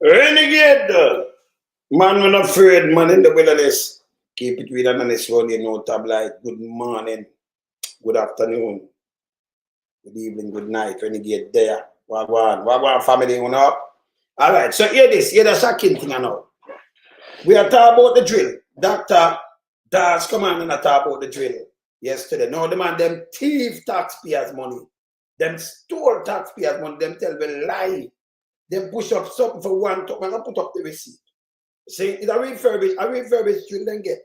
Renegade! Man, we're not afraid, man, in the wilderness. Keep it with an honest one, you know, tabloid. Good morning, good afternoon, good evening, good night, renegade there. Wagwan, family, you know. All right, so hear this, hear the shocking thing now. We are talking about the drill. Dr. Dawes come on and talk about the drill yesterday. Now, the man, them thief taxpayers' money. Them stole taxpayers' money. Them tell me lie. Them push up something for one top and I put up the receipt. See, it's a refurbished drill then get.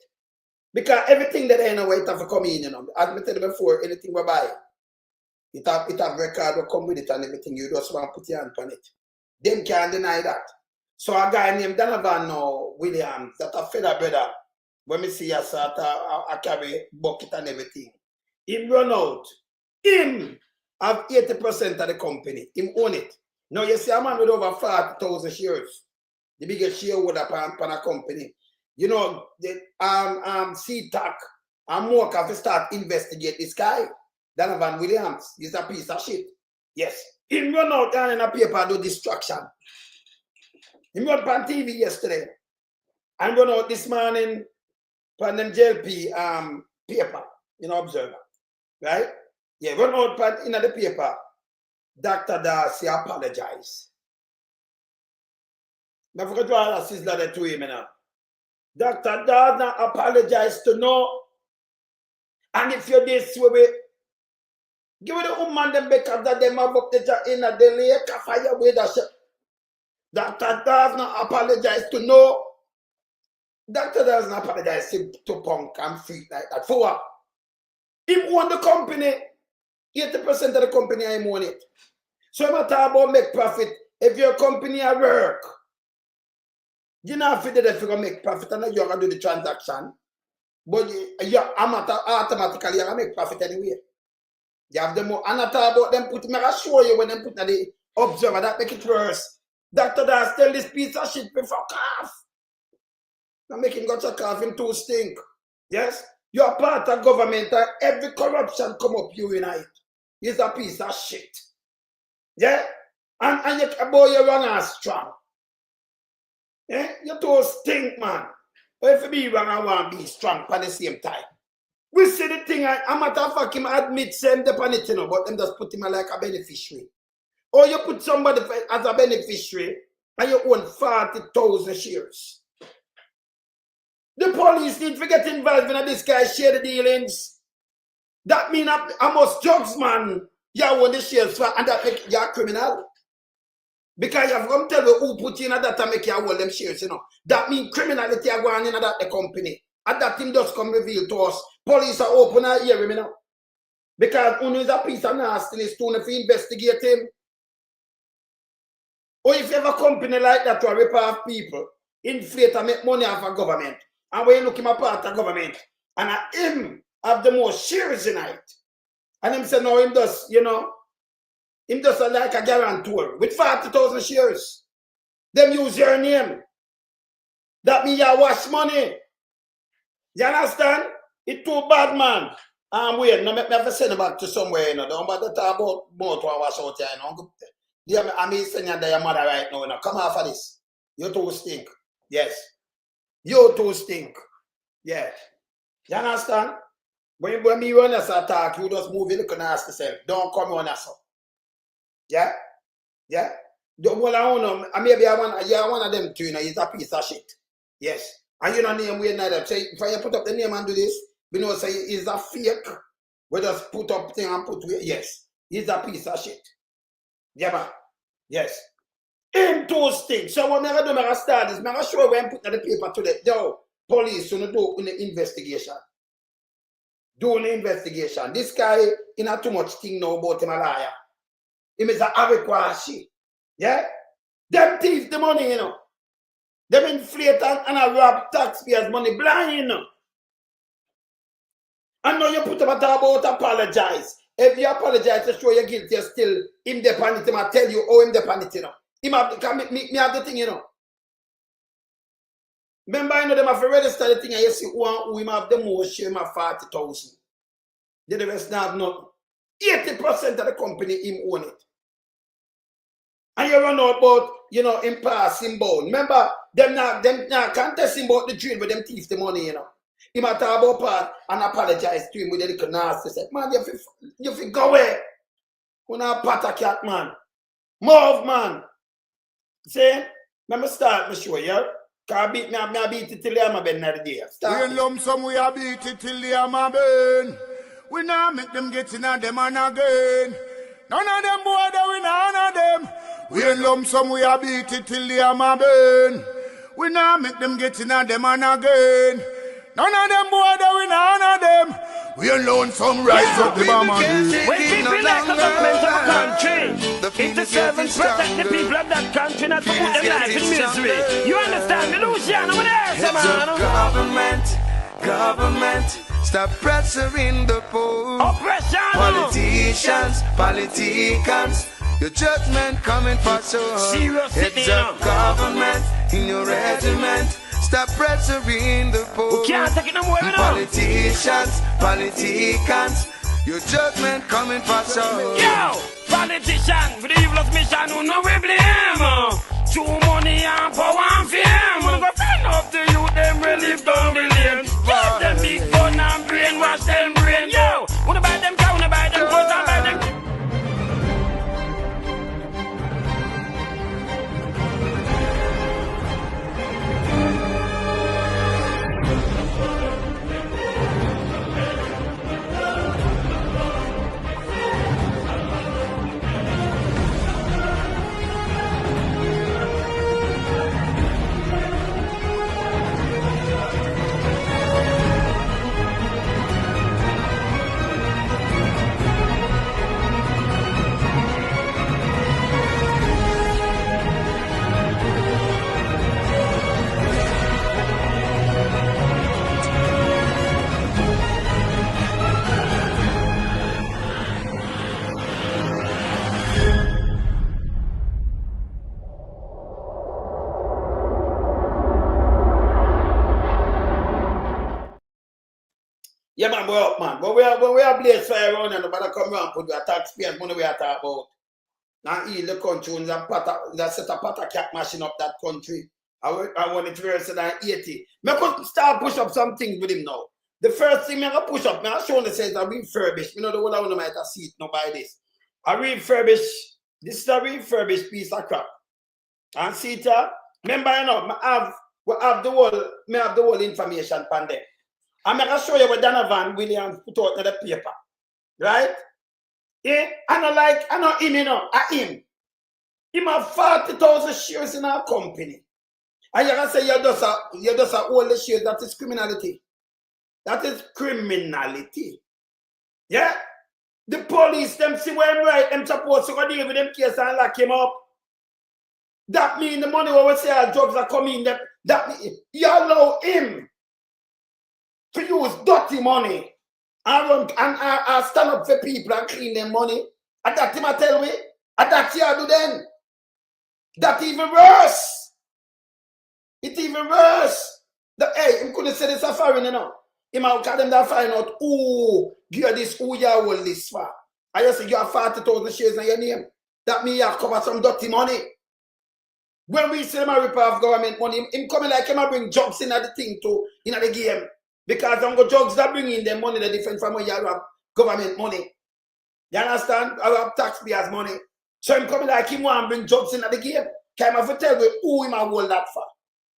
Because everything that ain't no way it have to come in, you know. As I said before, anything we buy, it have record will come with it and everything. You just want to put your hand on it. Them can't deny that. So a guy named Donovan now, Williams, that a feather brother, when we see a sort I carry bucket and everything. Him run out. Him have 80% of the company. Him own it. Now you see a man with over 40,000 shares. The biggest shareholder upon a company. You know, the CTAC and more have start investigate this guy. Donovan Williams. He's a piece of shit. Yes. Him run out and in a paper do distraction. He went on TV yesterday and run out this morning on them JLP paper, you know, Observer. Right? Yeah, run out in the paper. Dr. Dawes apologize. I forgot to ask his letter to him now. Dr. Dawes not apologize to no. And if you're this way, give it the woman them because that them have up the in a delay, fire with that shit. Dr. Dawes not apologize to no. Dr. Dawes not apologize to punk and freak like that. For what? He own the company. 80% of the company I own it. So I'm talking about make profit. If your company at work, you know if you're going to make profit and you're going to do the transaction, but you're automatically going to make profit anyway. You have the more, and I talk about them put, I show you when them put in the Observer, that make it worse. Dr. Dawes tell this piece of shit before cough. I'm making got a cough him too stink. Yes? You're part of government and every corruption come up you unite. It's a piece of shit. Yeah? And you boy you run as strong. Yeah? You too stink, man. But if you be wrong, I want to be strong at the same time. We see the thing, I'm matter of fact, him admit same depend it, you know, but them just put him like a beneficiary. Or you put somebody as a beneficiary and you own 40,000 shares. The police need to get involved in this guy share the dealings. That means I must drugs, man. You own the shares for, and that make you a criminal. Because you have come tell you who put in that to make you hold them shares, you know. That means criminality are going in that the company. And that thing just come reveal to us. Police are open and hear me now. Because who is a piece of nastiness to if you investigate him. Or if you have a company like that to rip off people, inflate and make money off of government, and when you look him a part of government, and him have the most shares in it, and him say no, him does, you know, him does like a guarantor with 40,000 shares. Them use your name. That means you wash money. You understand? It's too bad, man. Wait, no, make me have to send it back to somewhere, you know. Don't bother talk about more to wash out here, you know. Yeah, I'm saying that your mother right now, you know. Come off of this. You two stink. Yes. You two stink. Yeah. You understand? When me run us attack, you just move in the ask yourself. Don't come on us up. Yeah? Yeah? Well, I don't know. Maybe one of them too, you know, he's a piece of shit. Yes. And you know name we neither. Say if I put up the name and do this, we know say he's a fake. We just put up thing and put yes. He's a piece of shit. Yeah, man. Yes. Him too stink. So what I'm going to start is I'm going to show when put the paper today. Yo, police gonna do the investigation. Do an investigation. This guy he not too much thing now about him a liar. Him is a adequacy. Yeah? Them thief the money, you know. Them inflate and rob taxpayers' money blind, you know. And now you put them about apologize. If you apologize to show you're guilty, you're still independent. I tell you, oh, independent, you know. Him have, me have the thing, you know. Remember, you know, them have to register the thing and you see who him have the most share, him have 40,000. The rest not have nothing. 80% of the company, him own it. And you run out about, you know, him passing bone. Remember, them not contesting about the drill, but them thief the money, you know. He might talk about part and apologize to him with a little nasty. Say, man, you fi go away. When I pat a cat, man. Move, man. See? Let me start, me show you. Cause I beat it till I'm a bend the day. We in lump sum, we a beat it till the am a burn. We now make them get in on them and again. None of them boy, they we none of them. We in lump sum, we a beat it till the am a burn. We now make them get in on them and again. None of them boy, they we none of them. We alone some rise up the bomb and we keep it like the government of a country. It's the servants protect the people of that country, not to put them life in misery. You understand me, Luciano? What else, man? Government, stop pressuring the poor. Oppression. Politicians, your judgment coming for sure. Serious It's a government in your regiment. Stop pressuring the poor. We can't take it no more, you know. Politicians, your judgment coming for sure. Yo, politician, for the evilest mission, who know we blame. Too money and power and fame. Wanna go find up the youth, them really down the lane. Give them big gun and brainwash them brain. Yo, wanna buy them cow, wanna buy them clothes and buy them. Yeah, man, we're up, man. But we are blaze fire around and nobody come around put the taxpayer money we are talking about. Now, the country and that set a pata cat mashing up that country. I want it worse than 80. I could start push up some things with him now. The first thing I going to push up, I show the says I refurbish. You know, the one I want to make a seat now by this. I refurbish. This is a refurbished piece of crap. And see it, remember, you know, I have the whole information pan there. I'm going to show you what Donovan Williams put out in the paper. Right? Yeah, I know him, you know, him. Him have 40,000 shares in our company. And you're going to say you're just all the shares, that is criminality. That is criminality. Yeah? The police, them see where I'm right, them supposed to go deal with them case and lock him up. That means the money where we say our drugs are coming, that mean, you allow him to use dirty money and stand up for people and clean their money. And that him I tell me, and that you do then. That even worse. It's even worse. Hey, you couldn't say this a foreign, you know. He might call them that find out who give this, who you will this for. I just say you have 40,000 shares in your name. That means you have covered some dirty money. When we see them rip off government money, him coming like him bring jobs in the thing too, in the game. Because some jobs that bring in their money, they're different from when you have government money. You understand? I have taxpayers' money. So him coming like him want to bring jobs in the game. Can I tell you who him hold that for?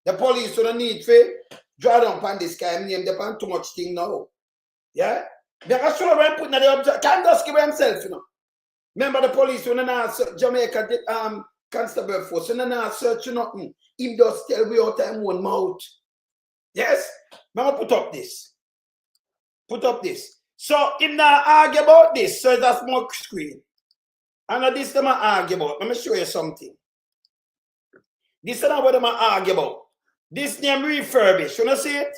The police don't need to draw down upon this guy. Name depend too much thing now. Yeah? Because sure when putting the object, can't just give himself, you know. Remember the police when they Jamaica did constable force, when they search nothing, him just tell we out time one mouth. Yes? I'm gonna put up this. Put up this. So him now argue about this, so it's a smoke screen. And this them argue about. Let me show you something. This is not what them argue about. This name refurbish. You know see it?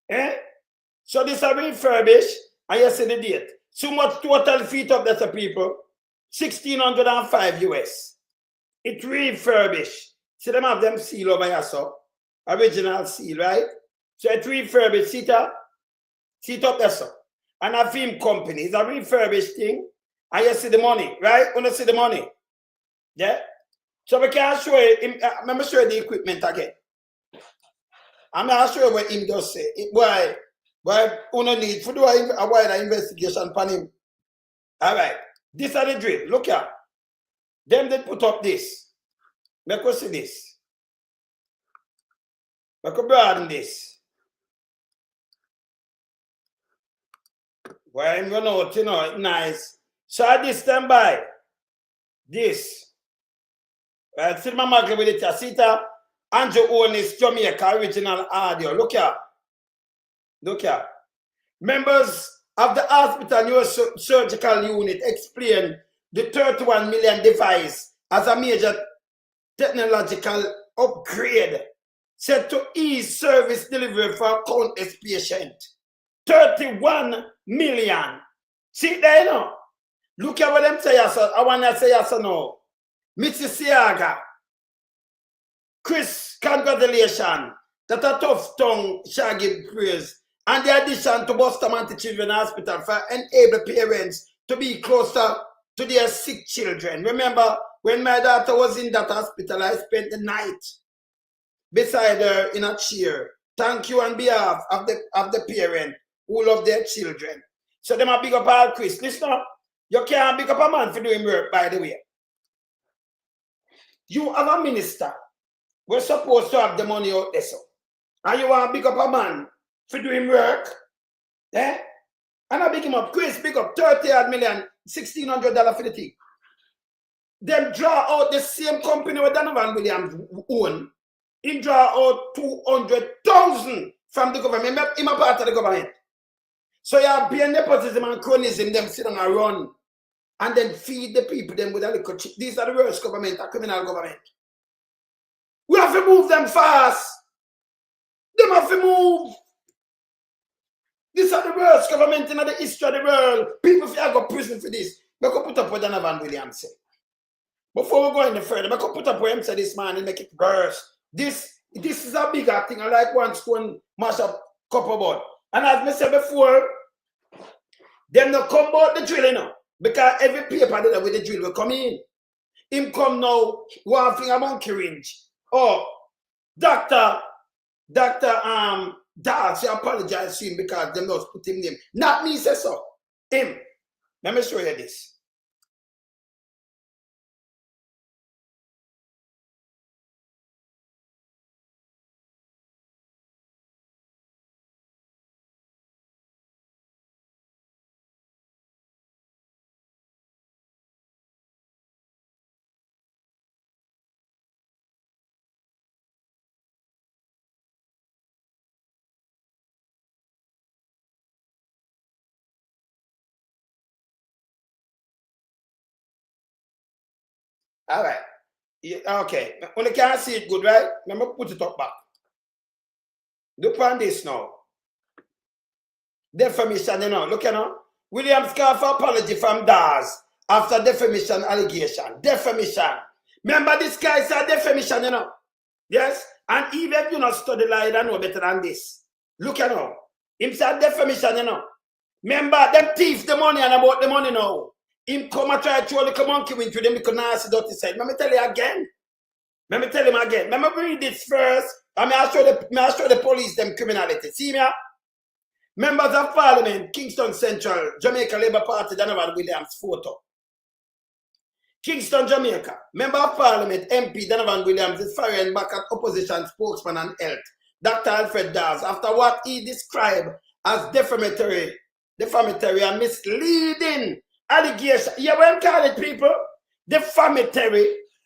Eh? So this is refurbish, and you see the date. So much total feet up that's a people. 1,605 US. It refurbished. See them have them seal over here, so original seal, right? So it refurbished. See it up there, so. And a film company. It's a refurbished thing. And you see the money, right? You see the money. Yeah? So we can show him, I'm going to show you the equipment again. I'm going to show you what him does say. Why we don't need to do a wider investigation on him. All right. This are the drill. Look here. Them they put up this. Make us see this. Make us broaden this. Why I'm going out, you know, nice. So at this time by this. Right, see my mark with it. See that Andrew Owens Jamaica original audio. Look here. Look here. Members of the hospital neurosurgical unit explain the 31 million device as a major technological upgrade set to ease service delivery for countless patients. 31 million. See there, you know? Look at what them say, so I want to say, so no. Mrs. Siaga, Chris, congratulations. That a tough tongue shall give praise. And the addition to Bustamante Children's Hospital for enable parents to be closer to their sick children. Remember, when my daughter was in that hospital, I spent the night beside her in a chair. Thank you on behalf of the parent who love their children. So them a big up all Chris. Listen up. You can't big up a man for doing work, by the way. You have a minister. We're supposed to have the money out there, so. And you want to big up a man for doing work. Eh? And I big him up. Chris, big up 38 million, $1,600 for the thing. Them draw out the same company with Donovan Williams own. He draw out 200,000 from the government. He's a part of the government. So you have paying nepotism and cronyism, them sit down and run. And then feed the people them with a little chip. These are the worst government, a criminal government. We have to move them fast. Them have to move. These are the worst government in the history of the world. People feel go prison for this. We could put up what Donovan Williams said. Before we go any further, we could put up what him said this man and make it worse. This is a bigger thing. I like one stone mash up copper board. And as I said before, them not come about the drilling now. Because every paper that with the drill will come in. Him come now, one thing a monkey range. Oh, Dr. Dawes, you apologize to him because them not put him name. Not me, say so. Him. Let me show you this. All right. Yeah, okay. When you can't see it good, right? Let me put it up back. Look on this now. Defamation, you know. Look, you know. Williams called for apology from Dawes after defamation allegation. Defamation. Remember this guy said defamation, you know. Yes? And even if you not study law, you don't know better than this. Look, you know. Him said defamation, you know. Remember, them thief the money and about the money now. Him come and try to throw the monkey into them because nasty dirty side. Let me tell you again. Let me tell him again. Let me read this first. And I'll show the police them criminality. See me? Members of Parliament, Kingston Central, Jamaica Labour Party, Donovan Williams photo. Kingston, Jamaica. Member of Parliament, MP Donovan Williams is firing back at opposition spokesman and health, Dr. Alfred Dawes, after what he described as defamatory and misleading allegation. Yeah, what call it, people? Defamatory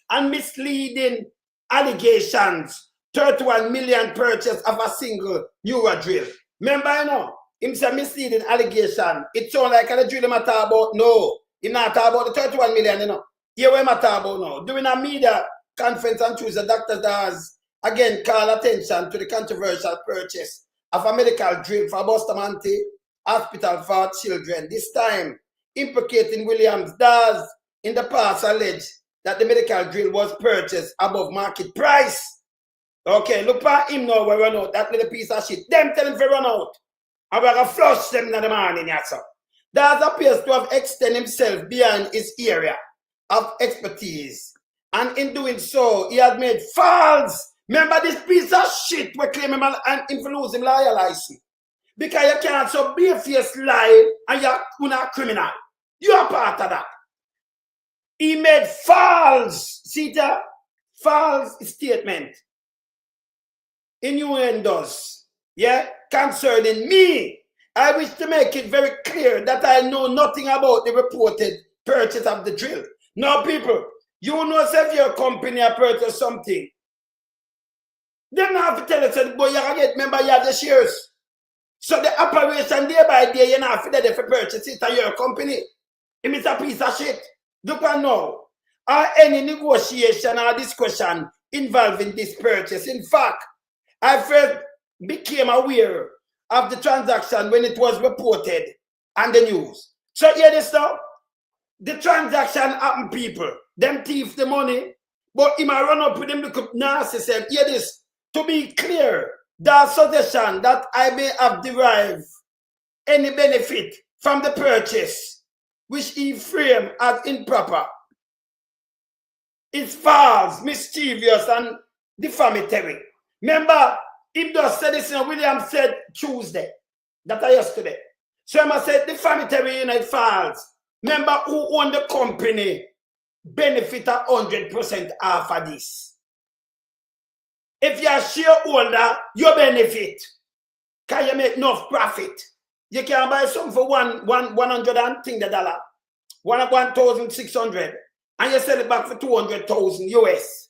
and misleading allegations. 31 million purchase of a single Euro drill. Remember, you know, him say misleading allegation. It sounds like a drill him a talk about. No, he not talk about the 31 million, you know. Here what him a talk about now. During a media conference on Tuesday, Dr. Dawes again call attention to the controversial purchase of a medical drill for Bustamante Hospital for children. This time, implicating Williams. Dawes in the past alleged that the medical drill was purchased above market price. Okay, look at him now we run out. That little piece of shit. Them tell him to run out. And we're going to flush them in the morning, yes, sir. Dawes appears to have extended himself beyond his area of expertise And in doing so, he had made false. Remember this piece of shit we claim him and him for lose him liar license. Because you can't so be a face lie and you're not criminal. You are part of that. He made false, see that? False statement. Innuendos, yeah, concerning me. I wish to make it very clear that I know nothing about the reported purchase of the drill. Now, people, you know if your company has purchased something, they don't have to tell us, boy, you have to get, remember, you have the shares. So the operation day by day, you have to get for purchase it to your company. If it's a piece of shit, look at now. Or any negotiation or discussion involving this purchase. In fact, I first became aware of the transaction when it was reported on the news. So hear this now. The transaction happened, people. Them thief the money, but he might run up with them look nasty self. Hear this. To be clear, the suggestion that I may have derived any benefit from the purchase, which he framed as improper, is false, mischievous, and defamatory. Remember, if just said this, William said Tuesday, that yesterday. So I said defamatory, it's false. Remember who owned the company benefit 100% off of this. If you're a shareholder, you benefit. Can you make enough profit? You can buy something for $100 $1,600, and you sell it back for $200,000 US.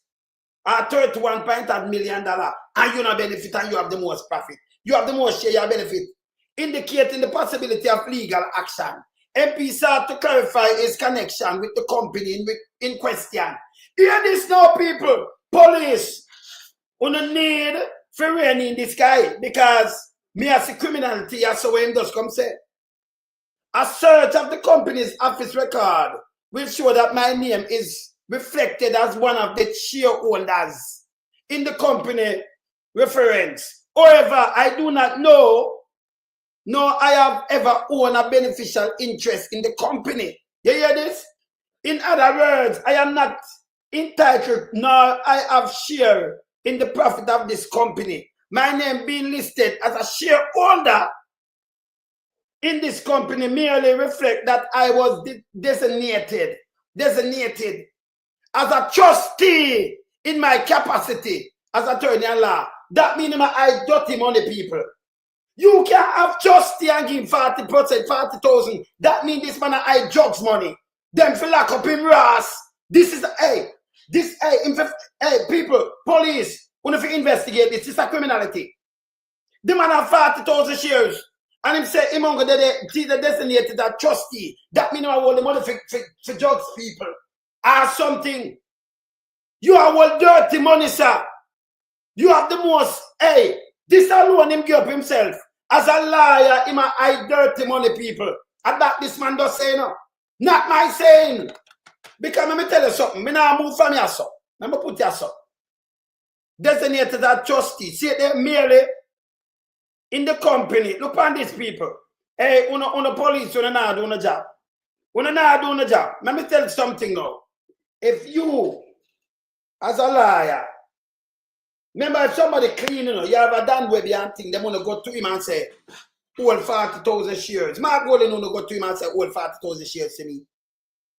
$31.8 million, and you not benefit and you have the most profit. You have the most share, you benefit. Indicating the possibility of legal action. MP sought to clarify his connection with the company in question. Hear this now, people. Police, we don't need for rain in the sky because me as a criminality, as so him just come say. A search of the company's office record will show that my name is reflected as one of the shareholders in the company reference. However, I do not know, nor I have ever owned a beneficial interest in the company. You hear this? In other words, I am not entitled, nor I have share in the profit of this company. My name being listed as a shareholder in this company merely reflect that I was designated as a trustee in my capacity as attorney at law. That means I dirty money, people. You can't have trustee and give 40%, 40,000. That means this man I drugs money. Them feel lock up him Ross. This is people, police, when if you investigate this is a criminality. The man have 40,000 shares. And him say him on the designated a trustee. That means I want the money for drugs people. Or something. You are all dirty money, sir. You have the most, this alone him give up himself. As a liar, him I dirty money people. And that this man does say no. Not my saying. Because let me tell you something. Me now move from here, so. Let me put here, so. Designated as trustee. See, they merely in the company. Look on these people. Hey, on the police, you're not doing a job. You're not doing a job. Let me tell you something now. If you, as a liar, remember if somebody clean, you have a Dan Webby and thing, they want to go to him and say, hold 40,000 shares. My goal is to go to him and say, hold 40,000 shares to me.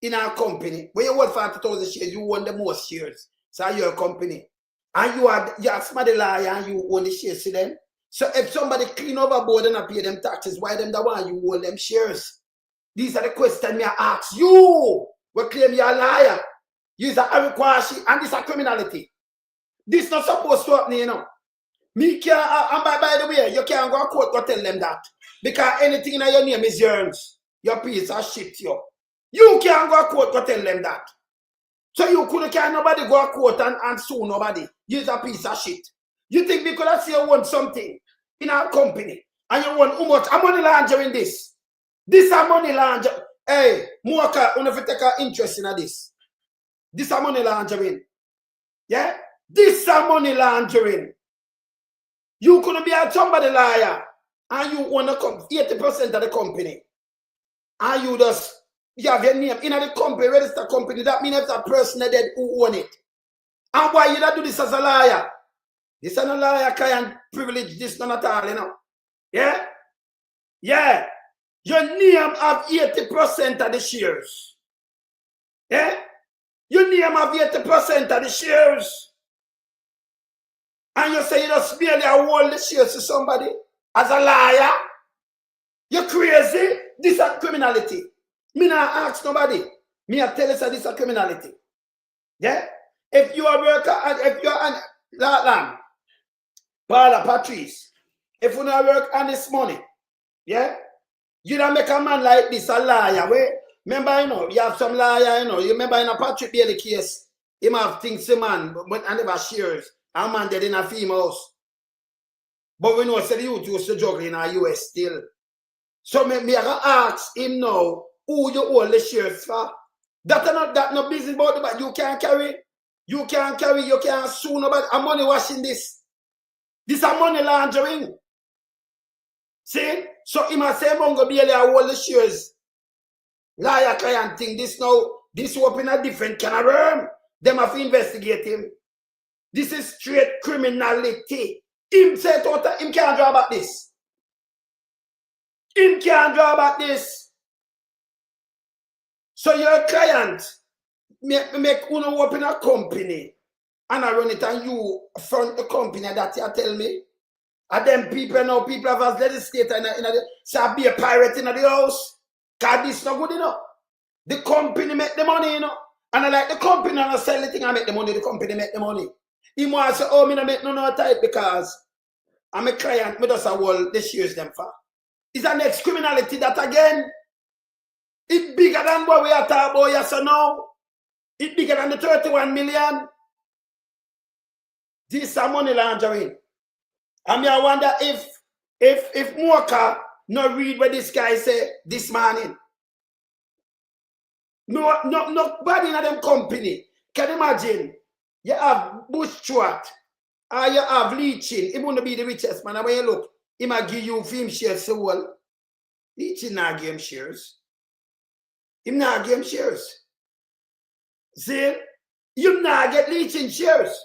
In our company, when you hold 40,000 shares, you own the most shares. So you're a company. And you are somebody liar and you own the shares to them. So if somebody clean overboard and not pay them taxes, why them the one you own them shares? These are the questions me I ask you. We claim you're a liar. You're a requirement and this is a criminality. This is not supposed to happen, you know. Me can't, and by the way, you can't go to court to tell them that. Because anything in your name is yours. Your piece of shit, yo. You can't go to court to tell them that. So you can't nobody go to court and sue nobody. You're a piece of shit. You think we could have said you want something in our company and you want how much? I'm money laundering this. This is money laundering. Hey, Mocha, you have to take an interest in this. This is money laundering. Yeah? This is money laundering. You couldn't be a somebody liar and you want to come 80% of the company. And you just You have your name in the company, register company. That means it's a person that dead who own it. And why you not do this as a liar? This is not a liar client privilege, this not at all, you know. Yeah? Yeah. Your name have 80% of the shares. Yeah? Your name have 80% of the shares. And you say you just merely hold the shares to somebody as a liar? You're crazy? This is criminality. Me not ask nobody. Me I tell you that this is criminality. Yeah? If you are worker, if you're an land, Paula, Patrice, if you not work honest money, yeah? You don't make a man like this a liar. Wait, remember, you know, you have some liar, you know. You remember in a Patrick Bailey case, him have things to man, but I never shares. A man dead in a female house. But we know say the youth used to juggle in a US still. So me I can ask him now, who you hold the shares for? That no business about it, but you can't carry. You can't carry, you can't sue nobody. I'm money washing this. This is money laundering. See? So he must say Mongo Bailey hold the shares. Liar client thing. This now, this open a different can of worm. Them have to investigate him. This is straight criminality. Him say total, him can't draw about this. Him can't draw about this. So your client make uno open a company and I run it and you front the company that you tell me. And then people now, people have as legislator in the say be a pirate in the house. Cause this not good enough. The company make the money, you know. And I like the company and I sell the thing, I make the money, the company make the money. He wants to say, oh, me not make no type because I'm a client, me just a wall the shares them for. It's an next criminality that again. It's bigger than what we are talking about, yes or no? It's bigger than the 31 million. This is money laundering. I mean, I wonder if Mocha not read what this guy say this morning. Nobody in them company. Can you imagine? You have Bush Stewart, or you have Leachin. He won't be the richest man. And when you look, he might give you film shares so well. Leachin not give him shares. He not give him shares. See? You not get Leachin shares.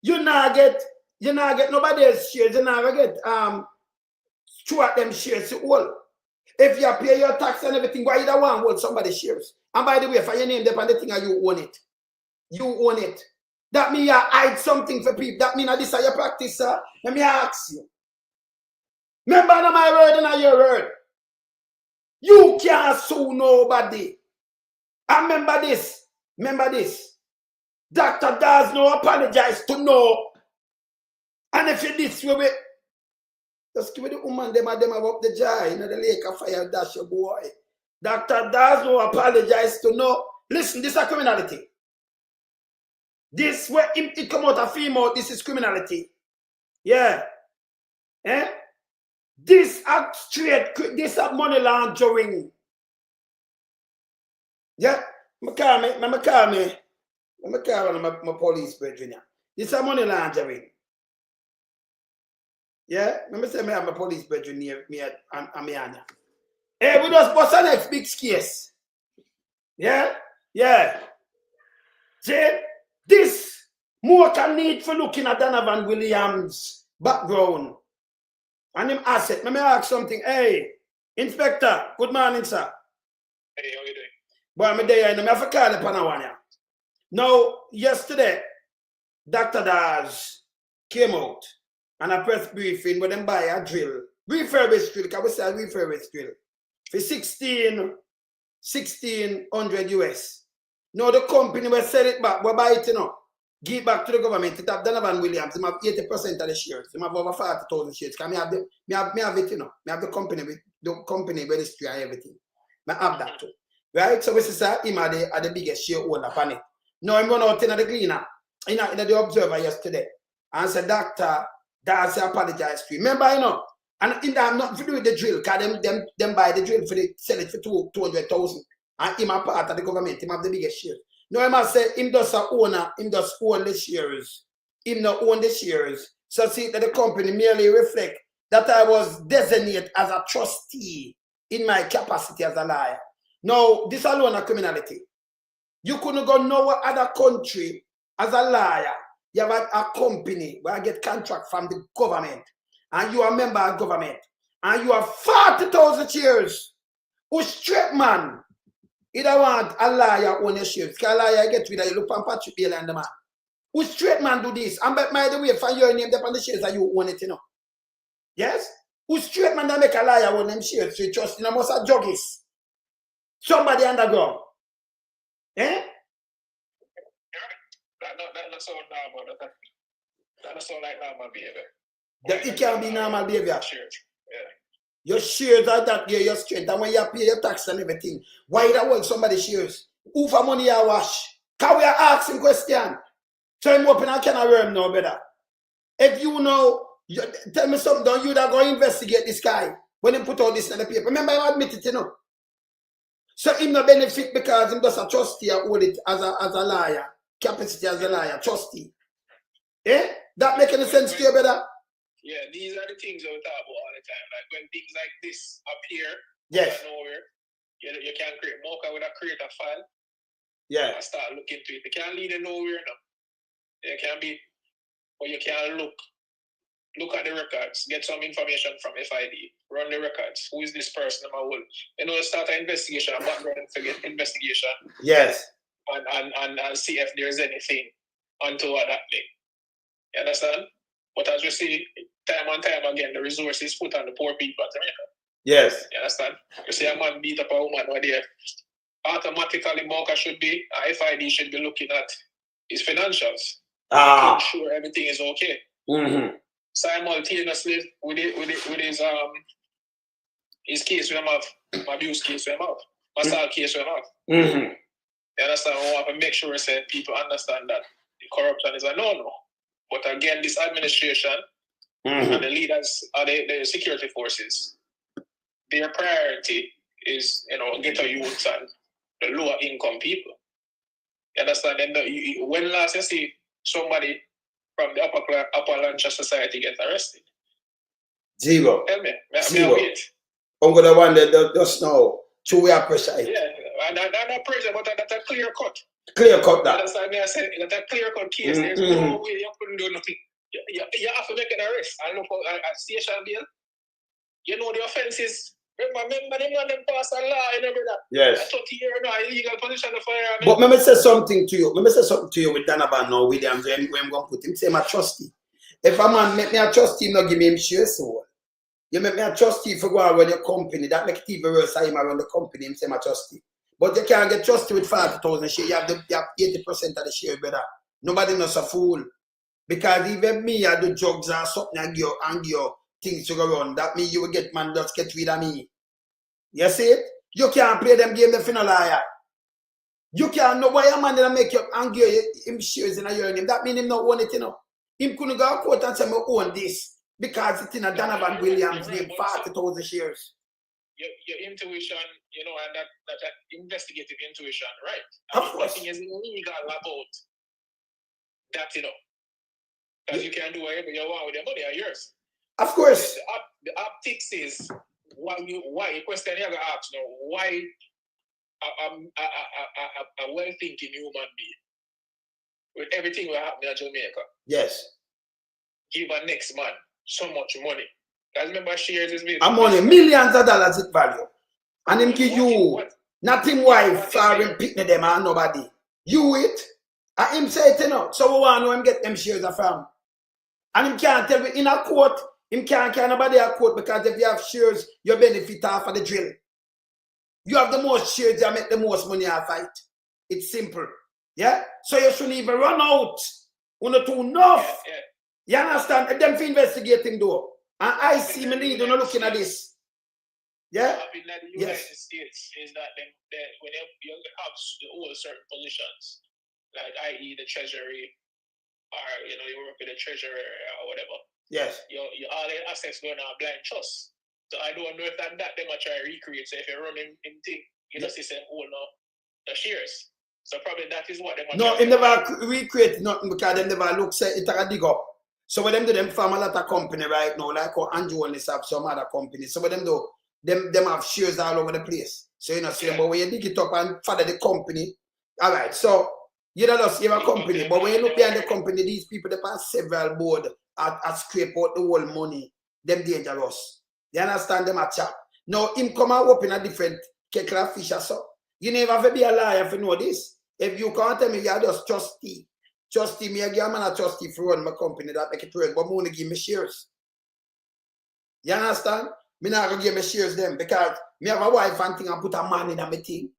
You not get nobody else shares. You not get Stewart them shares so well. If you pay your tax and everything, why you don't want what somebody shares? And by the way, for your name depend on the thing you own it. You own it. That means you hide something for people. That means this is your practice, sir. Let me ask you. Remember my word and your word. You can't sue nobody. And remember this. Remember this. Dr. Dawes no apologize to no. And if you this way, just give the woman them up the jar. You know the lake of fire dash your boy. Dr. Dawes no apologize to no. Listen, this is criminality. This where it come out a female, this is criminality. Yeah. Eh? This act straight, this is money laundering. Yeah. I call my police brethren. This is money laundering. Yeah. Let me say I have my police brethren near me and me. Hey, we just bust the next big case. Yeah? Yeah. See? This more can need for looking at Donovan Williams' background and him asset. Let me ask something. Hey, Inspector, good morning, sir. Hey, how you doing? Boy, I'm there. I have to call upon one. Now, yesterday, Dr. Dawes came out and a press briefing where them buy a drill. Refurbished drill, because we say refurbished drill. For 1600 US. Now the company will sell it back, we buy it, you know. Give it back to the government. It have Donovan Williams, he have 80% of the shares. He have over 40,000 shares. Because me have it, you know. Me have the company registry and everything. I have that too. Right? So we say him are the biggest shareholder upon it. Now I'm going out in the cleaner, in the Observer yesterday. And said, Dr. Dawes apologized to you. Remember, you know, and in that nothing to do with the drill, because them buy the drill for the sell it for 200,000. And him a part of the government, him have the biggest share. No, I must say, him does a owner, him does own the shares. Him not own the shares. So see that the company merely reflect that I was designated as a trustee in my capacity as a liar. Now, this alone a criminality. You couldn't go no other country as a liar. You have a company where I get contract from the government, and you are a member of government, and you have 40,000 shares. Who straight man? You don't want a liar on your shares. Because a liar get rid of you. Look on Patrick Bailey and the man. Who straight man do this? And by the way, for your name, depend on the shares that you own it, you know. Yes? Who straight man that make a liar on them shares? So you trust in almost a juggies. Somebody underground. Eh? That's so normal. That's so like normal behavior. It can be normal behavior. Shares. Yeah. Your shares are that year, your strength. And when you pay your tax and everything, why that work somebody shares? Who for money you wash? Can we ask him question? So I'm open, I cannot learn no better. If you know, tell me something, don't you that go investigate this guy when he put all this in the paper? Remember, I admit it, you know. So him no benefit because him just a trustee or hold it as a liar. Capacity as a liar, trustee. Eh? That make any sense to you, brother? Yeah, these are the things we talk about all the time. Like when things like this appear Yes. out of nowhere, you can create more with a create a file. Yeah. And start looking into it. You can't lead it nowhere now. You can be, but you can look at the records, get some information from FID, run the records. Who is this person? You know, start an investigation, a background investigation. Yes. And see if there's anything untoward happening. You understand? But as we see, time and time again, the resources put on the poor people of Jamaica. Yes. You understand? You see a man beat up a woman over there. Automatically, Mocha should be, FID should be looking at his financials. To ensure everything is okay. Mm-hmm. Simultaneously with his case we have, abuse case we have, assault case we have. Mm-hmm. You understand? We want to make sure that people understand that the corruption is a no-no. But again, this administration and the leaders of the security forces, their priority is, you know, ghetto youths and the lower income people. You understand? And when last you see somebody from the upper Lancashire society get arrested? Zero. Tell me. Zero. I'm going to wonder just now, to where precise. Yeah, and not pressure, but that's a clear cut. Clear cut that. That's what I said. That's a clear cut case. There's no way you couldn't do nothing. You have to make an arrest and look for a station bail. You know the offenses. Remember them pass a law, you know, brother. Yes. I thought here no illegal position of firearm. But let me say something to you. Let me say something to you with Donovan now, Williams, when I'm going to put him, say my trustee. If a man make me a trustee, him not give me him share so. You make me a trustee for go around your company. That make it even worse. I him around the company, him say my trustee. But you can't get trustee with 40,000 shares. You have 80% of the share, brother. Nobody knows a fool. Because even me, I do drugs or something and give things to go around. That means you will get man just get rid of me. You see it? You can't play them game if you're not liar. You can't know why a man that make you angry him shares in a year name. That means him not own it, you know. Him couldn't go to court and say, I own this. Because it's in a Donovan Williams name, 40,000 shares. Your intuition, you know, and that investigative intuition, right? Of course. Nothing is illegal about that, you know. Because you can do whatever you want with your money, are yours. Of course. The optics is why question you have to ask now, why a well-thinking human being with everything that happened in Jamaica, yes, give a next man so much money. Because remember shares is money, millions of dollars it value. And him give you not him wife or him pick them and nobody. You it. And him say it, you know. So we want to know him get them shares from. And him can't tell me in a court, him can't nobody a court because if you have shares, you benefit off of the drill. You have the most shares, you make the most money a fight. It's simple. Yeah? So you shouldn't even run out. You're not too enough. You understand? If them for investigating though. And I see me need, you're not looking at this. Yeah? In the United States is that when you have all certain positions, like i.e. the treasury, or you know, you work with the treasurer or whatever. Yes. You all the assets going on blind trust. So I don't know if that they might try to recreate. So if you run in thing, you know, see some own the shares. So probably that is what they might. No, it never recreate nothing because they never look say it a dig up. So what them do, them farm a lot of company right now, like how Andrew only have some other companies. So what them do, them have shares all over the place. So you know, see, but when you dig it up and follow the company, all right. So you don't just have a company, but when you look behind the company, these people they pass several board at scrape out the whole money. Them dangerous. You understand them at chap. Now him come and open a different kettle of fish or so. You never have to be a liar if you know this. If you can't tell me you're just trustee. Trustee, me, I give a man a trustee for run my company that make it work, but I want to give me shares. You understand? Me not going to give me shares them because me have a wife and thing and put a man in a me thing.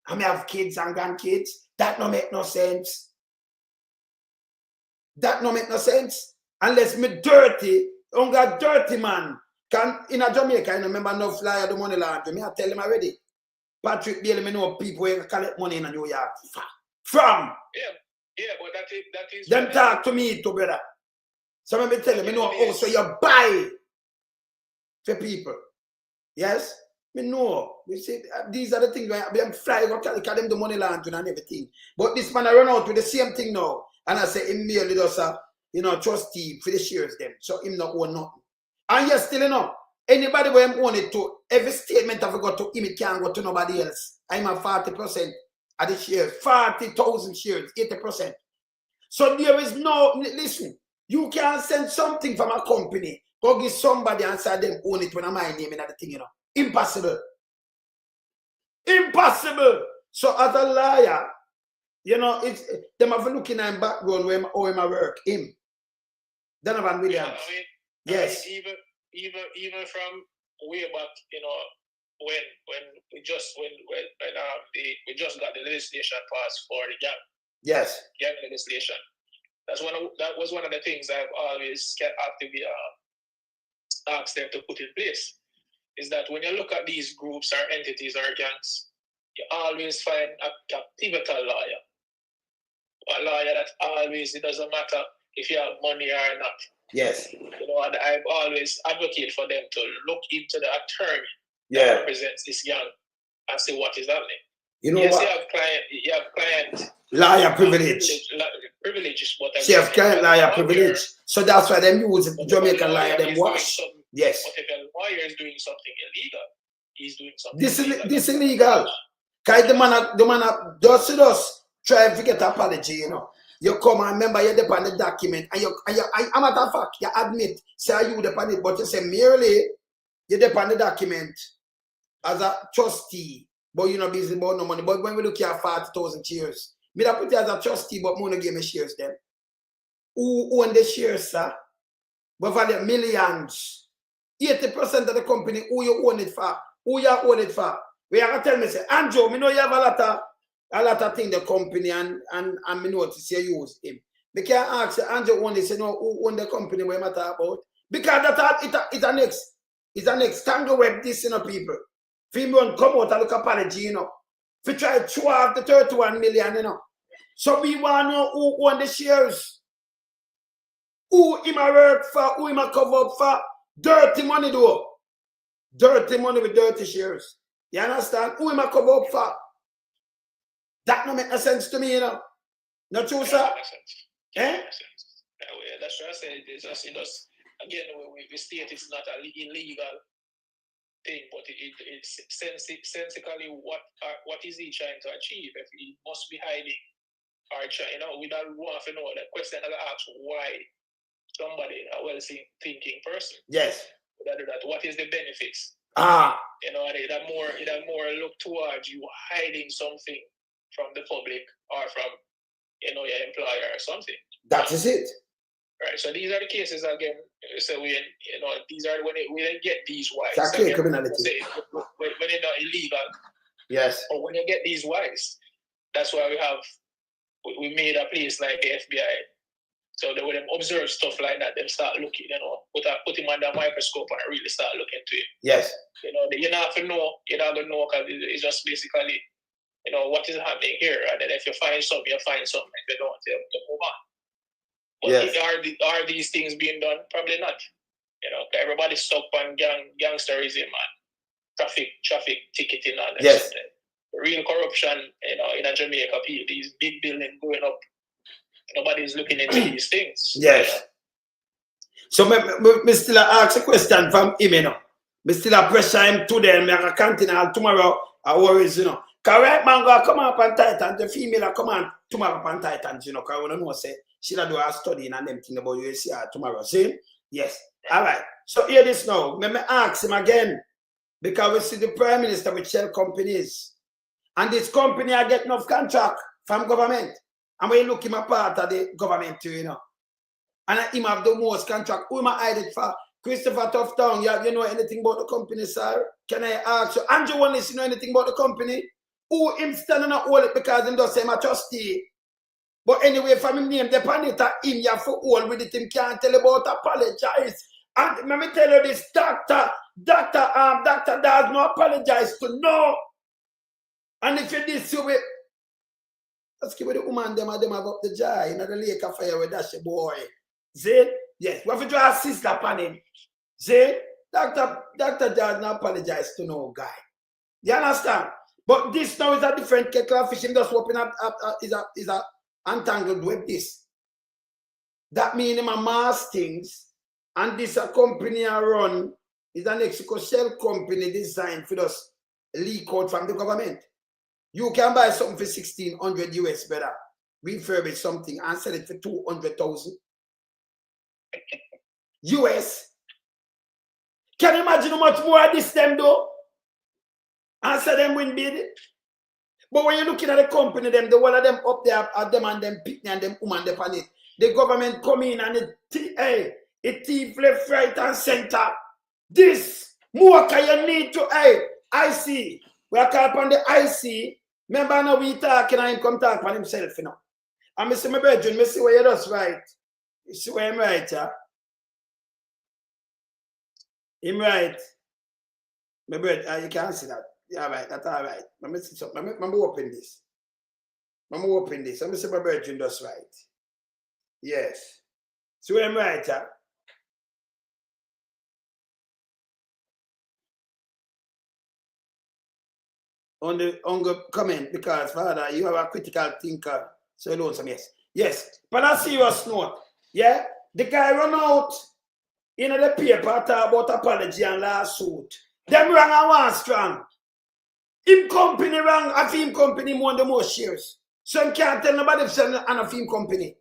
And me have kids and grandkids. That no make no sense. That no make no sense. Unless me dirty, dirty man. Can in a Jamaica, I remember no flyer the money laundry. Me I tell him already. Patrick Bailey, me know people who collect money in New York. From. Yeah, but that is Them talk to me too, brother. So let me tell you, me know also you buy for people. Yes? Me know. We see, these are the things where I'm flying up, because them the money laundering and everything. But this man I run out with the same thing now. And I say, him merely does a, trustee for the shares them. So him not own nothing. And yes, still anybody where him own it to, every statement I've got to him, it can't go to nobody else. I'm at 40% of the shares, 40,000 shares, 80%. So there is no, listen, you can send something from a company, go give somebody and say them own it when I'm my name and the thing, Impossible. Impossible. So as a liar, it's them have looking at him background where I work. Him. Donovan Williams. Yes. Even from way back, when we just got the legislation passed for the gang legislation. That was one of the things I've always actively asked them to put in place. Is that when you look at these groups or entities or gangs, you always find a pivotal lawyer. A lawyer that always, it doesn't matter if you have money or not. Yes. And I've always advocated for them to look into the attorney that represents this gang and see what is happening. What? You have client liar privilege. Privileges, but you have client liar privilege. So that's why them use Jamaican liar them wash. Yes. But if a lawyer is doing something illegal, he's doing something This illegal. Because the man just try to get apology, You come and remember you depend on the document and I'm matter of fact, you admit, say you depend it, but you say merely you depend on the document as a trustee, but you're not busy about no money. But when we look at 40,000 shares, me that put you as a trustee, but more give me shares them. Who own the shares, sir? But value millions. 80% of the company, who you own it for? Who you own it for? We are going to tell me, say, Andrew, me know you have a lot of things the company and me notice you use him. Me can ask you, Andrew own this, who own the company we matter about? Because it's a next tangle web this, people. If you want to come out and look apology, If you try to chew off the 31 million, So we want to know who own the shares. Who him a work for, who him a cover up for. Dirty money though. Dirty money with dirty shares. You understand? Who am I cover up for? That don't make no sense to me, Not true, sir? Eh? That's what I said. It's just, again, we state it's not an illegal thing, but it's sensically what is he trying to achieve? If he must be hiding or trying, we don't want to know. The question that I ask, why somebody, a well-thinking person, yes, that what is the benefits? It more look towards you hiding something from the public or from your employer or something. That is it. Right. So these are the cases again. So these are when we get these wives. Exactly, criminality. When they're not illegal. Yes. Or when you get these wives, that's why we made a place like the FBI. So that when they observe stuff like that, they start looking, put him under a microscope and really start looking to it. Yes. You not have to know, you're not going to know because it's just basically, what is happening here. And then if you find something, you find something. If you don't, you move on. But yes. Are these things being done? Probably not. Everybody's stuck on gangsterism and traffic ticketing and yes. Real corruption, in a Jamaica, these big buildings going up. Nobody's looking into these things. Yes. So me still ask a question from him, Me still a pressure him today. Me a continue tomorrow. I worries, you know. Correct man go come up on Titan. The female come on tomorrow on Titan, you know. Cause we don't know say she do a study and them thing about USC tomorrow. See? Yes. All right. So hear this now. Let me ask him again. Because we see the Prime Minister with shell companies. And this company are getting enough contract from government. And we look him a part of the government too, you know. And him have the most contract. Who am I hide it for? Christopher Tuftown, you know anything about the company, sir? Can I ask you? Andrew Wallace, you know anything about the company? Who him standing up hold it because him does say I'm a trustee. But anyway, from him name, the panita, him you have to hold with it, him can't tell about apologize. And let me tell you this, Doctor does not apologize to no. And if you this you will, let's give it the woman them have up the jar, you know the lake of fire with that boy. See? Yes, we have to draw a sister upon him. See? Doctor does not apologize to no guy. You understand? But this now is a different kettle of fish. Him just open up is a entangled with this. That means him a mass things. And this a company I run is an Mexico shell company designed for us leak out from the government. You can buy something for 1,600 US better, refurbish something and sell it for 200,000 US. Can you imagine how much more of this them do? And say them win bid. But when you're looking at the company, them, the one of them up there are them and them Pitney and them woman them on it. The government come in and it thief left, right, and center. This more can you need to IC. We are called upon the IC. Remember now we talking and him come talk on himself, you know. And I say, my brethren, I see where you just right. You see where I'm right, yeah? Him right. My brother, you can't see that. Yeah, right, that's all right. Let me see something. Let me open this. Let me open this. Let me see my brethren just right. Yes. See where I'm right, yeah? On the comment, because Father, you are a critical thinker. So you know some yes. Yes. But on a serious note, yeah, the guy run out in the paper talk about apology and lawsuit. Them wrong and one strong. Him company wrong, a film company more the most shares. So you can't tell nobody if it's a film company.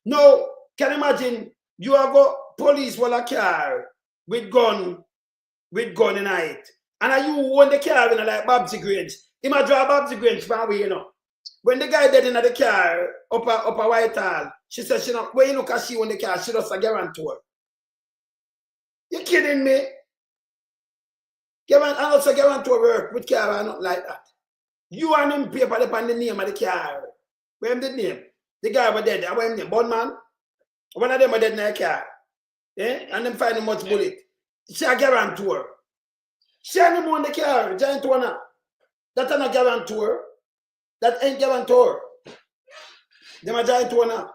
No, can you imagine you have got police with a car with gun in it. And you own the car in like Babsy Grange. He might drive Babsy Grange from away, you know. When the guy dead in the car, up a Whitehall, she said, she know, when you look at she own the car, she does a guarantor. You kidding me? And also guarantor work with car and not like that. You and him paper upon the name of the car. Where him the name? The guy was dead. Where him name? Bondman? One of them are dead in the car. Eh? And them find much bullet. She a guarantor. She ain't on the car, giant one. That's not a guarantor. That ain't guarantor. Them a giant one.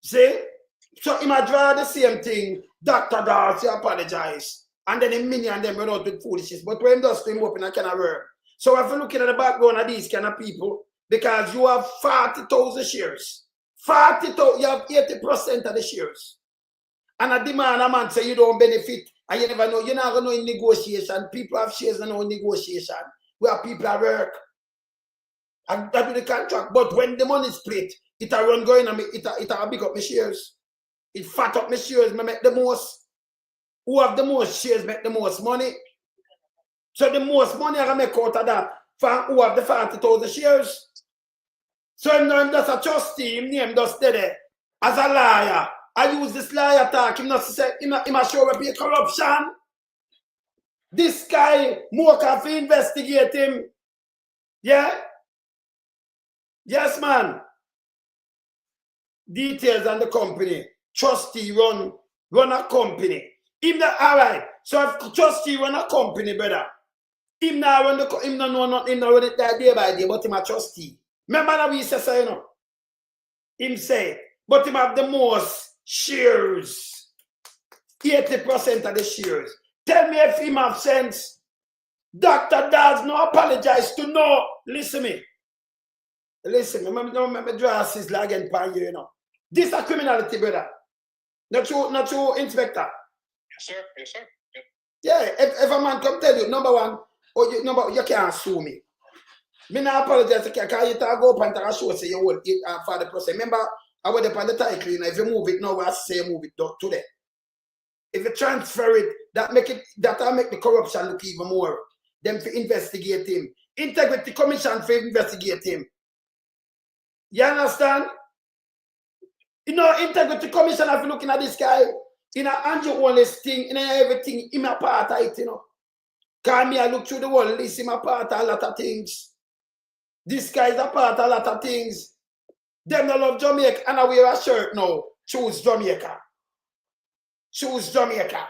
See? So he might draw the same thing. Dr. Dawes, he apologize. And then a million them run out with foolishness. But when does him open a kind of work? So if you're looking at the background of these kind of people, because you have 40,000 shares. 40,000, you have 80% of the shares. And a demand a man say you don't benefit. And you never know, you're not going to know in negotiation. People have shares and no negotiation. Where people are work. And that with the contract. But when the money split, it a run going and it a big up my shares. It fat up my shares, me make the most. Who have the most shares make the most money. So the most money I make out of that for who have the 40,000 shares. So him just a trustee, him name just there as a liar. I use this liar talk, him not say him a show up a corruption. This guy more can investigate him. Yeah? Yes, man. Details on the company. Trustee run a company. Him not alright. So if trustee run a company, brother, him not run the him not know nothing, him not run it day by day, but him a trustee. Remember that we say so, you know. Him say, but him have the most shares. 80% of the shares. Tell me if him have sense. Dr. does not apologize to no. Listen me. Listen, remember draw sizzle again pan you, you know. This is criminality, brother. Not you, inspector. Yes, sir. Yes, sir. Yeah, if a man come tell you, number one, you can't sue me. Me not apologize because you talk go up and talk show say you will eat for the process. Remember, I was upon the title, if you move it now, I say move it today. If you transfer it, that'll make the corruption look even more. Them to investigate him. Integrity Commission for investigate him. You understand? You know, Integrity Commission, if you looking at this guy, in a Andrew Wallace thing, in everything, in a part of it, you know. Cause me, I look through the world, list him a part of a lot of things. This guy is a part of a lot of things. Them don't love Jamaica, and I wear a shirt now. Choose Jamaica. Choose Jamaica.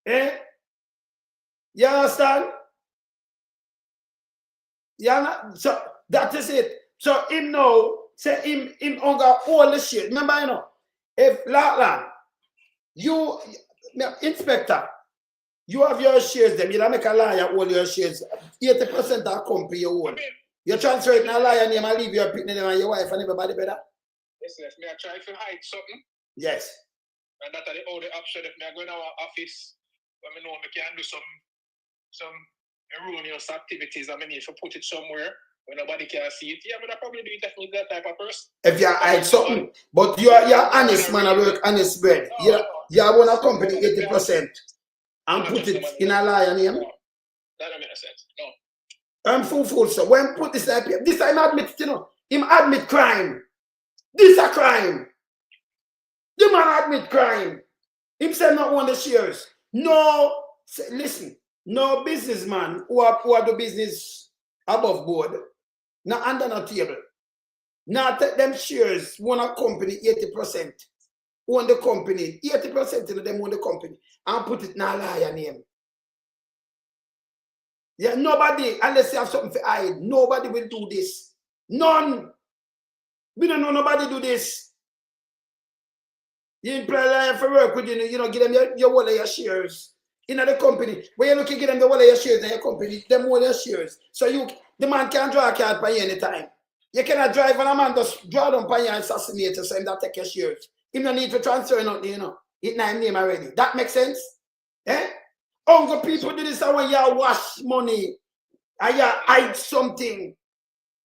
Eh? You understand? Yeah, so that is it. So him now, say him on all the shit. Remember, you know, if Latland, you inspector, you have your shares, them, you don't make a liar all your shares. 80% of company you own. You transfer it in a liar name and leave your name and your wife and everybody better. Yes, may I try to hide something? Yes. And that's the only option. If I go in our office, when I know I can do some erroneous activities, I mean, if you put it somewhere where nobody can see it, yeah, but I probably do it definitely that type of person. If you hide something, but you're honest man, I work honest bread. You want a company 80% and put it in a liar name. No, that don't make sense. No. I'm full, so when put this up here, this time admit, you know, him admit crime. This a crime. The man admit crime. Him say not one of the shares. No, listen, no businessman who are the business above board, not under no table. Now take them shares, own a company 80%. Own the company, 80% of them own the company, and put it in a liar name. Yeah, nobody, unless you have something to hide, nobody will do this. None. We don't know nobody do this. You employ for work with you know, give them your whole of your shares in the company. When you look at give them the whole of your shares in your company, them all your shares. So the man can't draw a card by you anytime. You cannot drive and a man just draw them by you and assassinate you, so him that take your shares. He no need to transfer nothing, you know. It name name already. That makes sense? Eh? Uncle people do this when you wash money and you hide something.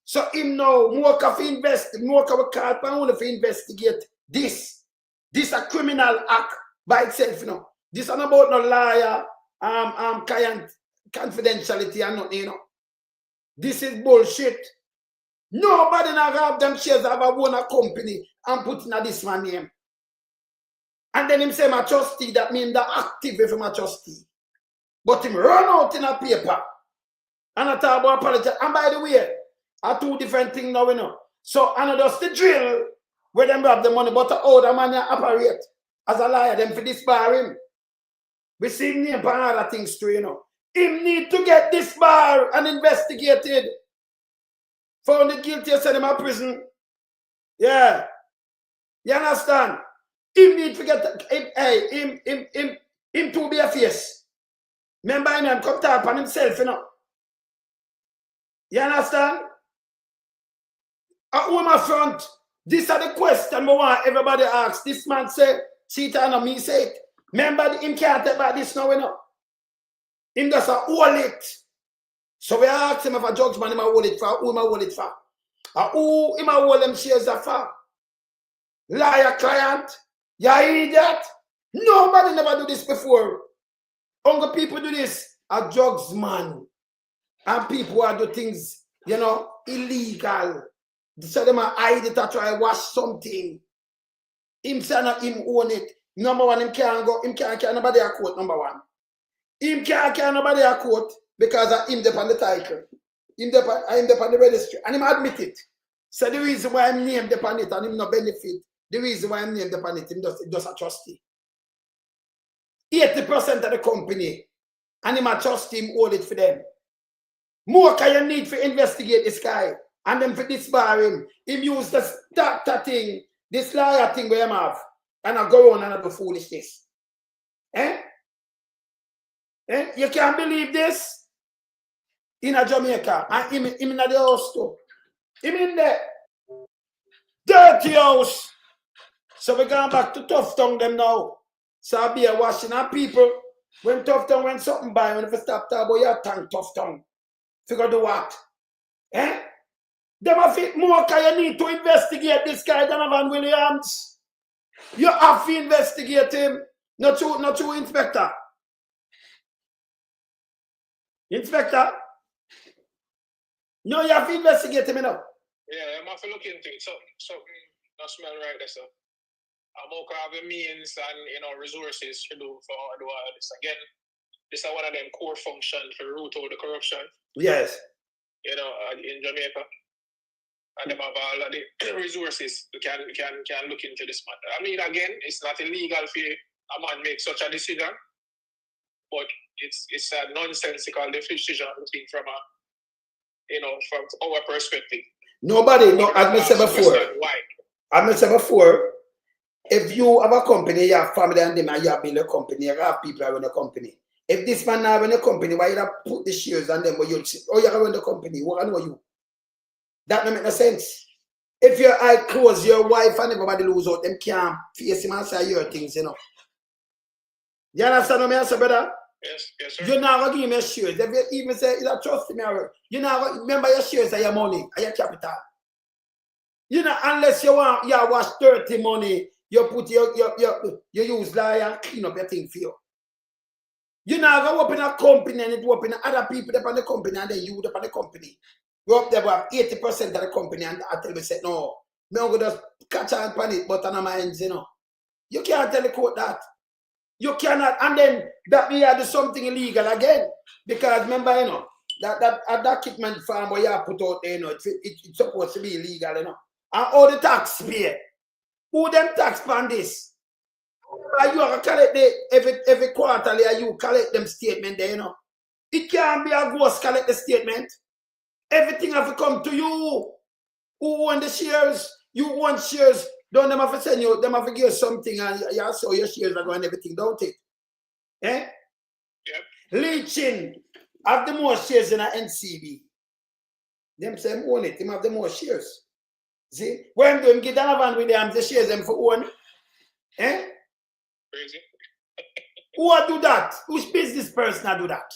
So him now more of invest, more of a card by only to investigate this. This a criminal act by itself, you know. This is not about no liar, client confidentiality and nothing, you know. This is bullshit. Nobody now have them shares have a own a company and put in this man name. And then him say my trustee, that means the active if my trustee. But him run out in a paper. And I talk about apology. And by the way, are two different things now, you know. So I know that's the drill where them have the money, but how the man operate as a liar, them for disbar him. We see him name and other things too, you know. Him need to get disbarred and investigated. Found it guilty, send him to prison. Yeah. You understand? Him need to get him to be a face. Remember him come talk on himself, you know. You understand? At home front, these are the questions I want everybody asks. This man say, see it and me say it. Remember him can't take about this now, you know. Him just a hold it. So we ask him if a judgment him a hold it for, who him a hold it for? Who him a hold them shares for? Liar client? You idiot? Nobody never do this before. Only people do this. A drugs man. And people who do things, you know, illegal. So them a hide it or try to wash something. Him say not him own it. Number one, him can't carry nobody a court, number one. Him can't carry nobody a court because of him dep on the title. Him dep on the registry. And him admit it. So the reason why I'm named upon it and him no benefit, the reason why I'm named upon it, him just a trustee. 80% of the company, and him a trustee, him hold it for them. More can you need to investigate this guy, and then for disbar him. Him use this doctor thing, this liar thing where him have, and I go on and I do foolishness. Eh? Eh? You can't believe this? In a Jamaica, and him in the house too. Him in there. Dirty house. So we're going back to tough tongue them now. So I'll be a washing our people. When tough tongue, when something by, when if you stop talking about your tongue, tough tongue. Figure do what? Eh? Them have it more because you need to investigate this guy, Donovan Williams. You have to investigate him. Not you, Inspector. Inspector? No, you have to investigate him, you know. Yeah, I'm have to look into it. Something not smell right there, so. I'm okay having means and resources to do all this. Again, this is one of them core functions to root out the corruption. Yes. In Jamaica. And them have all of the resources to can look into this matter. I mean, again, it's not illegal for a man make such a decision, but it's a nonsensical decision from our perspective. Nobody, no, as I said before. Why? As I said before, if you have a company, you have family and them, and you have built a company, you have people around the company. If this man now run the company, why you have put the shares on them? You run the company, what know you? That don't make no sense. If your eye close, your wife and everybody lose out, them can't face him and say your things, you know. You understand what I say, brother? Yes, sir. You're not going to give me shares. If you even say, you trust me, you're not going to remember your shares are your money, are your capital. You know, unless you wash dirty money, you put you use lie and clean up your thing for you. You're not going to open a company and it open other people up on the company and then you up on the company. You up there have 80% of the company and I tell me say no, I'm going to just catch on it, but on my hands, you know. You can't tell the court that. You cannot, and then that we do something illegal again. Because remember, you know, that document form where you have put out there, you know, it's supposed to be illegal, you know. And all the tax pay. Who them tax on this? You have to collect every quarterly, you collect them statement there, you know. It can't be a ghost collect the statement. Everything have to come to you. Who own the shares? You own shares. Don't them have to send you, them have to give you something and you saw your shares are going everything, don't it? Eh? Yep. Leaching have the most shares in a NCB. Them say own it, him have the most shares. See? When them give Donovan Williams the shares them for own. Eh? Crazy. Who do that? Which business person do that?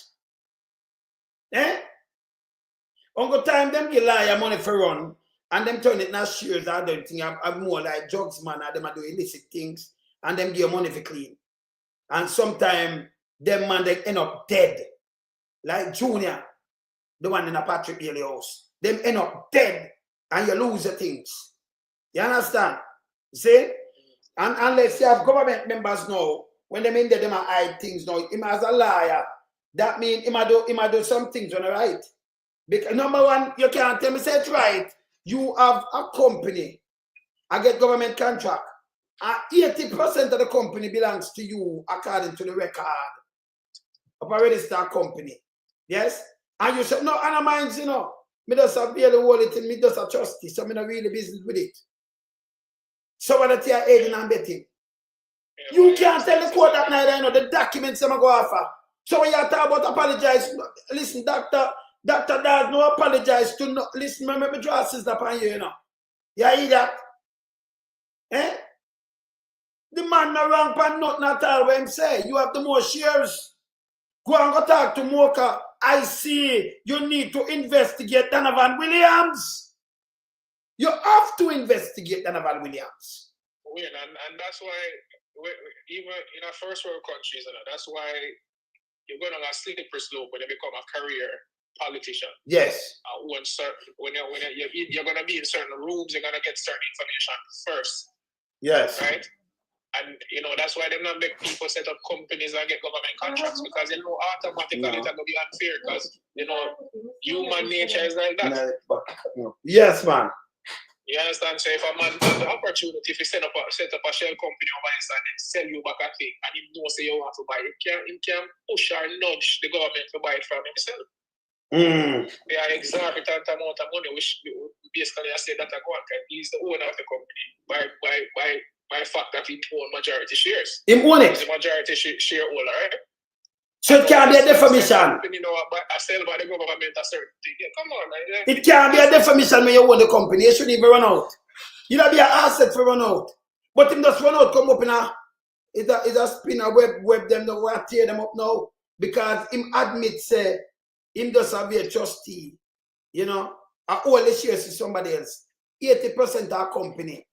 Eh? Uncle time them give liar money for run. And them turn it now shares, I don't think I'm more like drugs, man, and them are doing illicit things, and them give money for clean. And sometimes them man they end up dead. Like Junior, the one in a Patrick Bailey house. Them end up dead and you lose the things. You understand? See? And unless you have government members now, when they in there, them are hide things now, him as a liar. That means him do some things on the right. Because number one, you can't tell me say it's right. You have a company, I get government contract, and 80% of the company belongs to you according to the record of a registered company. Yes? And you said, no, and I mind, you know, me just a barely hold it in, me just a trustee, so me not really business with it. So what you are aiding and betting. You can't tell the court that night, I know the documents I'm going to go offer. So when you talk about apologize, listen, Dr. Dawes, no apologize to no. Listen, remember me draw sister upon you, you know. You hear that? Eh? The man no wrong pan nothing at all when him say. You have the more shares. Go and go talk to Mocha. I see you need to investigate Donovan Williams. You have to investigate Donovan Williams. And that's why, even in our first world countries, that's why you're going on a slippery slope when you become a career politician. Yes. When you're going to be in certain rooms, you're going to get certain information first. Yes. Right? And, that's why they not make people set up companies and get government contracts because, automatically it's going to be unfair because, human nature is like that. Yes, man. You understand? So if a man has the opportunity to set up a shell company over and then sell you back a thing and he knows you want to buy it, he can push or nudge the government to buy it from himself. They are exorbitant amount of money, which basically I say that he's the owner of the company by fact that he owns majority shares. He owns it. He's a majority shareholder, right? So it can't be a defamation. I sell by the government a certain thing. Yeah, come on, man. It can't be a defamation when you own the company. You shouldn't even run out. You don't be an asset for run out. But him just run out, come up in a It's a spinner web them now want tear them up now. Because him admit say him does have a trustee, you know, and all the shares to somebody else. 80% of our company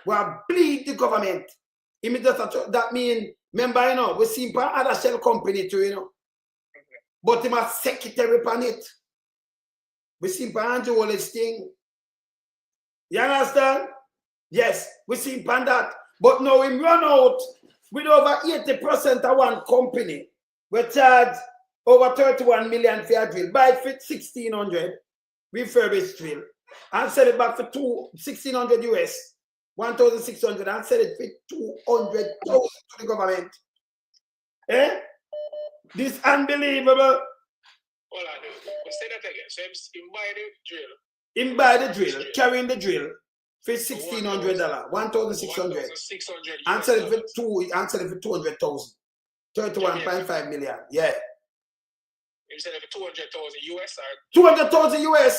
will bleed the government. That mean, remember, you know, we see other shell company too, you know. But him a secretary on it. We see Andrew all this thing. You understand? Yes, we see that. But now him run out with over 80% of one company. We charge over 31 million for a drill. Buy it for 1,600, refurbished drill, and sell it back for 1,600 US, 1,600, and sell it for 200,000 to the government. Eh? This unbelievable. Hold on, we say that again. So him buy the drill. Him buy the drill, carrying the drill for $1,600, 1,600, and sell it for 200,000. 31.5 million, yeah. You said for 200,000 US or 200,000 US.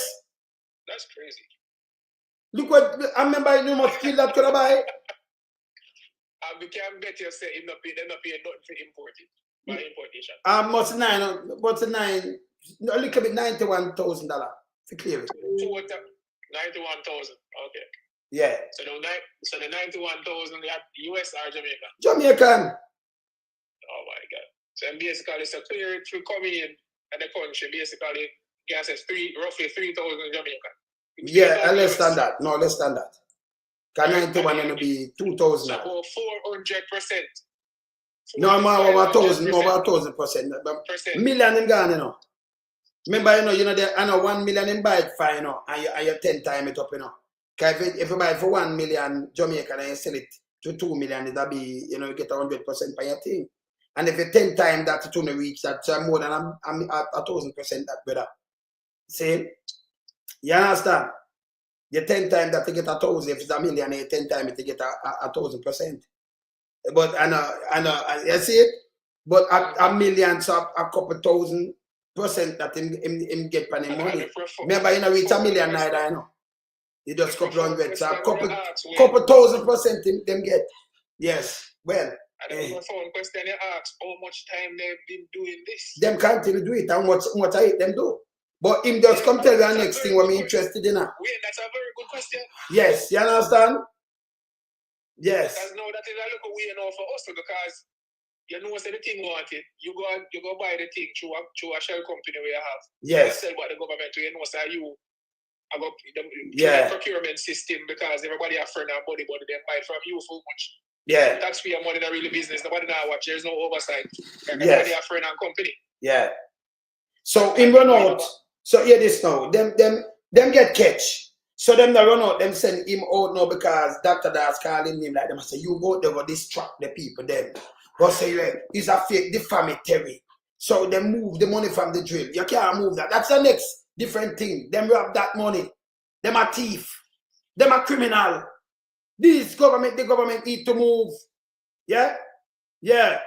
That's crazy. Look what I remember you much skill that could I buy. We can bet you say they're not paying nothing for importing. By importation. What's a little bit $91,000 to clear it. 91,000. Okay. Yeah. So the 91,000 US or Jamaican? Jamaican. Oh my God. So basically, so clear it through coming in the country, basically, gas is roughly 3,000 Jamaican. Yeah, less than that. No, less than that. Can 91 and be 2,000. So about 400%. No, more over 1,000%. Million in Ghana, you know. Remember, you know, I know 1 million in buy it for, you know, and you 10 times it up, you know. Because if you buy it for 1 million Jamaican and you sell it to 2 million, it'll be, you know, you get 100% by your thing. And if you 10 times that it only reach, that's more than 1,000% that better. See? You understand? You 10 times that you get 1,000. If it's 1 million, you 10 times you get 1,000%. But I know, you see it? But a million, so a couple thousand % that him get for the money. Remember, you know, reach 1 million neither, you know. You just couple hundred, so a couple 1,000% them get. Yes, well. And then the phone question you ask, how much time they've been doing this? Them continue to do it, and what I hate them do. But him just come tell you the next thing what me interested in. Wait, that's a very good question. Yes, you understand? Yes. Because now that is a little way now for us because you know say the thing want it. You go buy the thing through a shell company where you have. Yes. You sell by the government where you know say you have the procurement system because everybody have friend and money, but they buy from you for much. Yeah. Taxpayer money not really business. Nobody now watch. There's no oversight. Everybody have friend and company. Yeah. So him run out. So hear this now. Them get catch. So them that run out, them send him out now because Dr. Dawes calling him like them and say, you go there go distract the people them. But say he's a fake defamatory. So they move the money from the drill. You can't move that. That's the next different thing. Them rob that money. Them a thief. Them a criminal. The government need to move. Yeah? Yeah.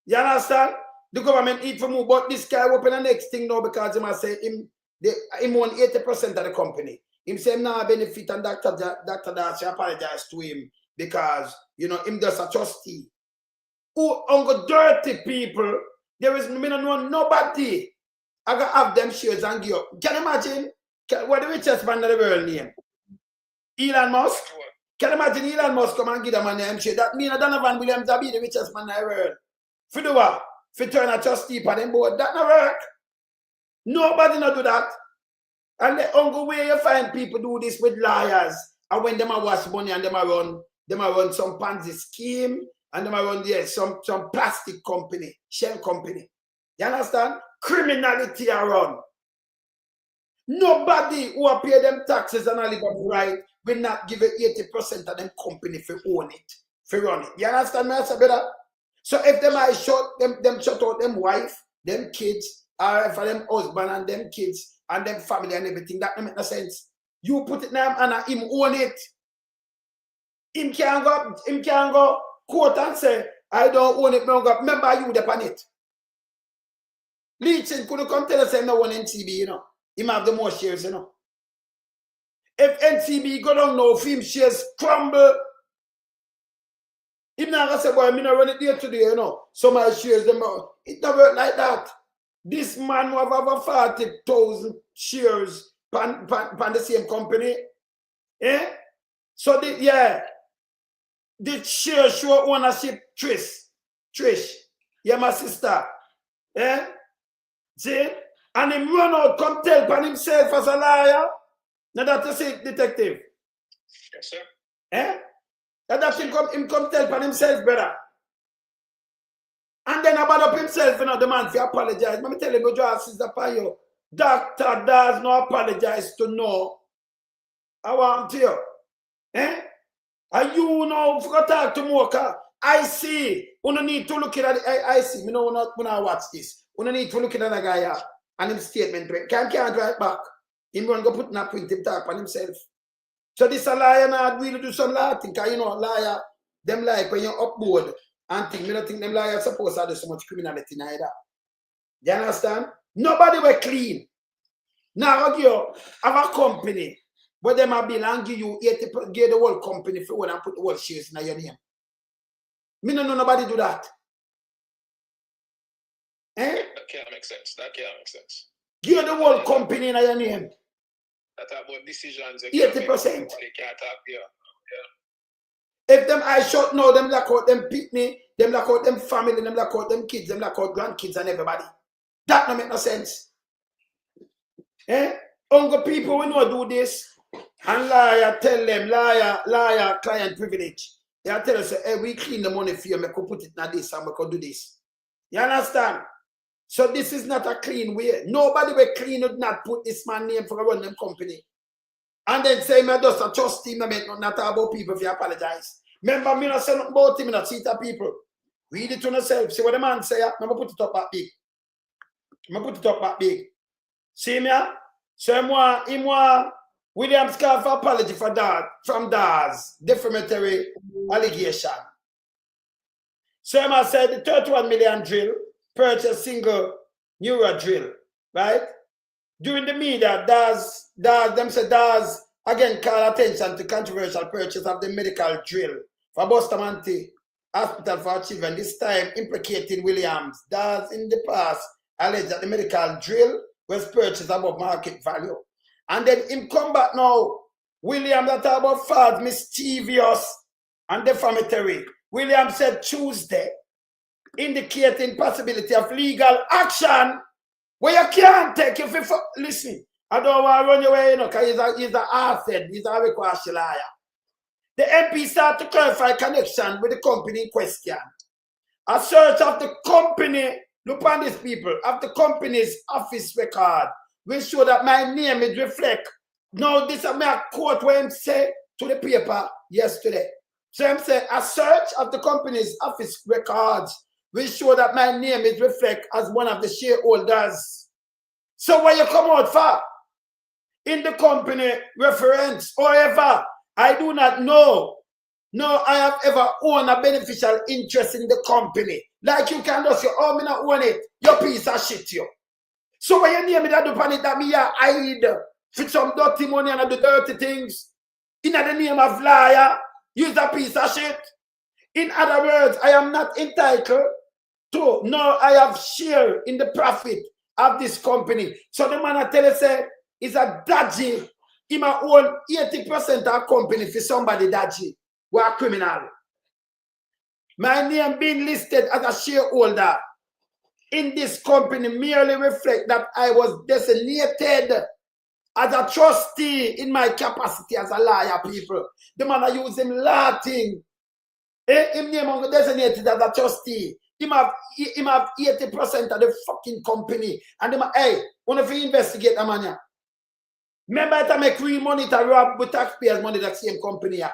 You understand? The government need to move. But this guy open the next thing now because he must say him own 80% of the company. Him say him now benefit and Dr. Dawes apologize to him because, you know, him just a trustee. Who uncle dirty people, there is nobody. I gotta have them shares and give up. Can you imagine what the richest man in the world name? Elon Musk? Can you imagine Elon Musk come and give them a name share? That means Donovan Williams will be the richest man in the world. For do what? For turn a trustee for them board. That not work. Nobody not do that. And the only way you find people do this with liars and when them a wash money and them a run some Ponzi scheme and them a run some plastic company, shell company. You understand? Criminality around. Nobody who pay them taxes and all live right will not give it 80% of them company for own it, for run it. You understand me, better? So if them I shut them shut out them wife, them kids, or for them husband and them kids and them family and everything, that don't make no sense. You put it now and him own it. Him can't go court and say, I don't own it, remember you depend it. Leachin could come tell us him no one NCB, you know. Him have the more shares, you know. If NCB go down now, film shares crumble. If not gonna say, boy, me not run it there today, you know. Some of my shares them it don't work like that. This man will have over 40,000 shares pan the same company. Eh? So the share show ownership Trish. Yeah, my sister. Eh? See? And him run out, come tell upon himself as a liar. Now that you say, detective. Yes, sir. Eh? That him come tell upon himself, brother. And then about up himself, you know, the man, if you apologize. Let me tell him, you draw sister Payo. Doctor does not apologize to no. I want to you. Eh? And you know, if you talk to Mocha, I see. You don't need to look at it. I see. You know, when I watch this. You don't need to look at that guy and his statement. Can't write back. Him going to put in a print him talk on himself. So this a liar now really do some lie thing. Because you know, liar, them like when you're upboard and think, me don't think them liars supposed to do so much criminality neither. You understand? Nobody were clean. Now you have a company. But them a bill and give you 80%, give the whole company for one and put the whole shares in your name. Me no know nobody do that. Eh? That can't make sense. That can't make sense. Give the whole company in your name. That about decisions. 80%. They can't talk here. If them eyes shut now, them lock out them pitney, them lock out them family, them lock out them kids, them lock out grandkids and everybody. That don't make no sense. Eh? Uncle people will not do this. And liar tell them, liar, client privilege. They tell us, hey, we clean the money for you, we could put it in this and we could do this. You understand? So this is not a clean way. Nobody will clean would not put this man name for a run them company. And then say, me just a trustee, me make not talk about people if you apologize. Remember, me not say nothing about him, me not cheat at people. Read it to yourself. See what the man say, me put it up back big. Me put it up back big. See me? So moi, Williams called for apology for that from Dawes, defamatory allegation. So I said the 31 million drill purchased single neuro drill, right? During the media, Dawes again called attention to controversial purchase of the medical drill for Bustamante Hospital for Children, this time implicating Williams. Dawes in the past alleged that the medical drill was purchased above market value. And then him come back now. William that talk about false, mischievous, and defamatory. William said Tuesday, indicating possibility of legal action where you can't take if you listen. I don't want to run your way, you know, because he's a half-head, he's a request liar. The MP start to clarify connection with the company in question. A search of the company, look on these people, of the company's office record will show that my name is reflect. Now this is a quote where him say to the paper yesterday. So him say, a search of the company's office records will show that my name is reflect as one of the shareholders. So where you come out for? In the company reference, however, I do not know. No, I have ever owned a beneficial interest in the company. Like you can just say, oh, me not own it. Your piece of shit, you. So when you name me that upon it, that me hide for some dirty money and do dirty things. In the name of liar, use a piece of shit. In other words, I am not entitled to, no, I have share in the profit of this company. So the man I tell you say, is a dodgy. He might own 80% of company for somebody dodgy who are criminal. My name being listed as a shareholder in this company merely reflect that I was designated as a trustee in my capacity as a liar, people. The man I use him Latin. Him name designated as a trustee. Him have 80% of the fucking company. And him, hey, want to investigate the man here. Remember that I make real money to rob with taxpayers' money that same company here.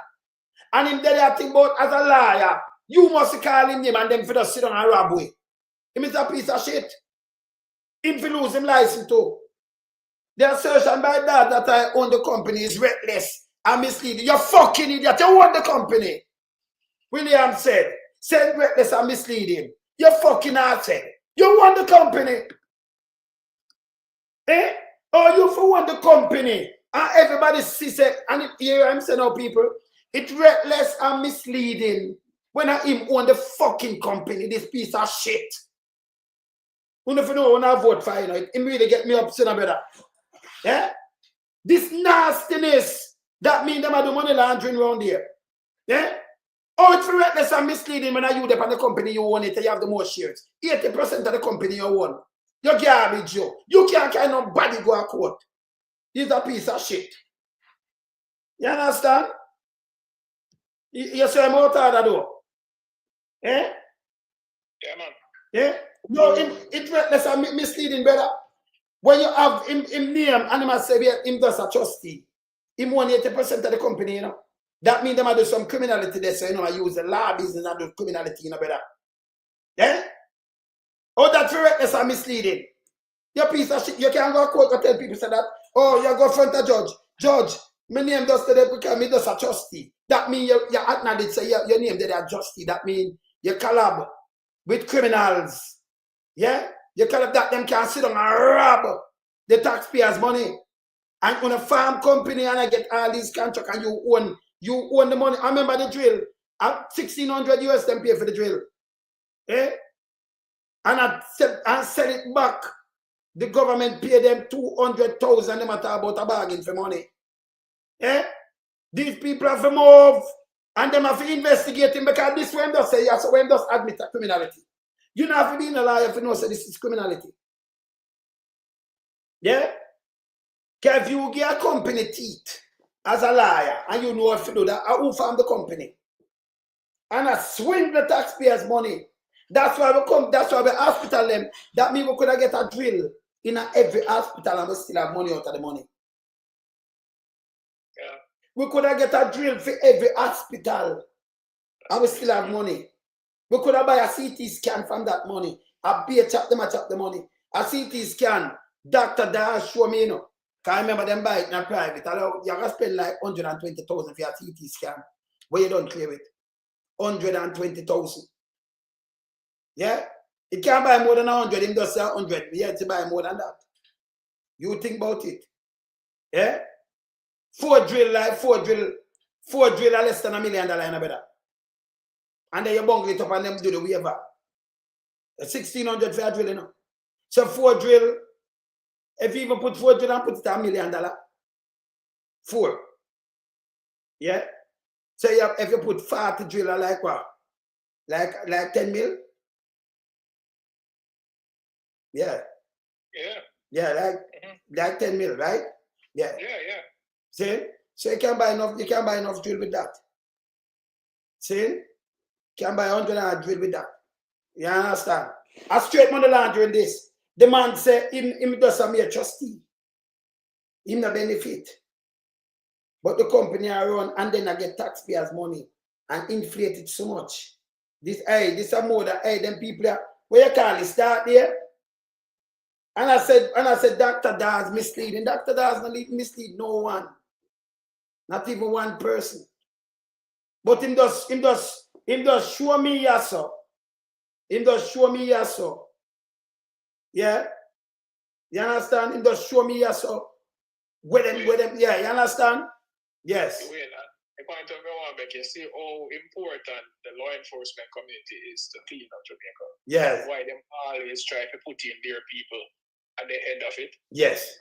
And him there think about as a liar. You must call him name and them for just sit down and rob with. Him is a piece of shit. Him for lose him license too. The assertion by that I own the company is reckless and misleading. You fucking idiot. You own the company. William said reckless and misleading. You fucking asset. You own the company. Eh? Oh, you for own the company. And everybody sees it. And here I'm saying now, people, it's reckless and misleading When I him own the fucking company, this piece of shit. Who if you know when I vote for you know, it really get me upset about that. Yeah? This nastiness, that means them are the money laundering around here. Yeah? Oh, it's reckless and misleading when you depend on the company you own it, you have the most shares. 80% of the company you own. You're garbage, yo. You can't carry nobody go to court. This is a piece of shit. You understand? You say I'm out of the door. Eh? Yeah, man. Yeah? No, it's reckless and misleading, brother. When you have him name and him say him does a trustee, him own 80% of the company, you know. That means them do some criminality there, so you know I use the law business and do criminality, you know, brother. Yeah? Oh, that's reckless and misleading. Your piece of shit, you can't go to court and tell people say that, oh, you go front of judge. Judge, my name does today because me does a trustee. That means you acknowledge say your name there a trustee. That means you collab with criminals. Yeah? You collab that them can sit down and rob the taxpayers' money. And on a farm company and I get all these contracts and you own the money. I remember the drill. At 1,600 US them pay for the drill. Eh? And I sell it back. The government pay them 200,000 them talk about a bargain for money. Eh? These people have to move and them have to investigate him because this one does say, yes, when does admit a criminality. You don't have to be in a liar if you know say this is criminality. Yeah? Because if you get a company teeth as a liar and you know if you do that, I will farm the company. And I swing the taxpayers' money. That's why we hospital them. That means we could have get a drill in every hospital and we still have money out of the money. Yeah. We could have get a drill for every hospital and we still have money. We could have buy a CT scan from that money. A beer chop them, I chop the money. A CT scan, Dr. Dawes show me, you know. Because I remember them buy it in a private. You have to spend like 120,000 for your CT scan. Where you don't clear it. 120,000. Yeah? It can't buy more than 100. Him just say 100. We have to buy more than that. You think about it. Yeah? Four drill are less than $1 million in a better. And then you bungle it up and them do the waiver. 1,600 for a drill, you know. So 4 drill, if you even put 4 drill and put it at $1 million. 4. Yeah? So if you put 40 drill like what? Like 10 mil? Yeah. Yeah. Yeah, like 10 mil, right? Yeah. Yeah, yeah. See? So you can buy enough drill with that. See? You can buy 100 drill with that. You understand? A straight money laundering this. The man say him does a mere trustee. Him no benefit. But the company I run and then I get taxpayers' money and inflate it so much. This a more that them people are, where you call it, start there. And I said, Dr. Dawes misleading. Dr. Dawes not mislead no one. Not even one person. But him does show me yes, sir. Him does show me yes, sir. Yeah? You understand? Him does show me yes, sir. With them, yeah, you understand? Yes. The point of I want to make, you see how important the law enforcement community is to clean up Jamaica. Yes. Why them always try to put in their people at the head of it. Yes.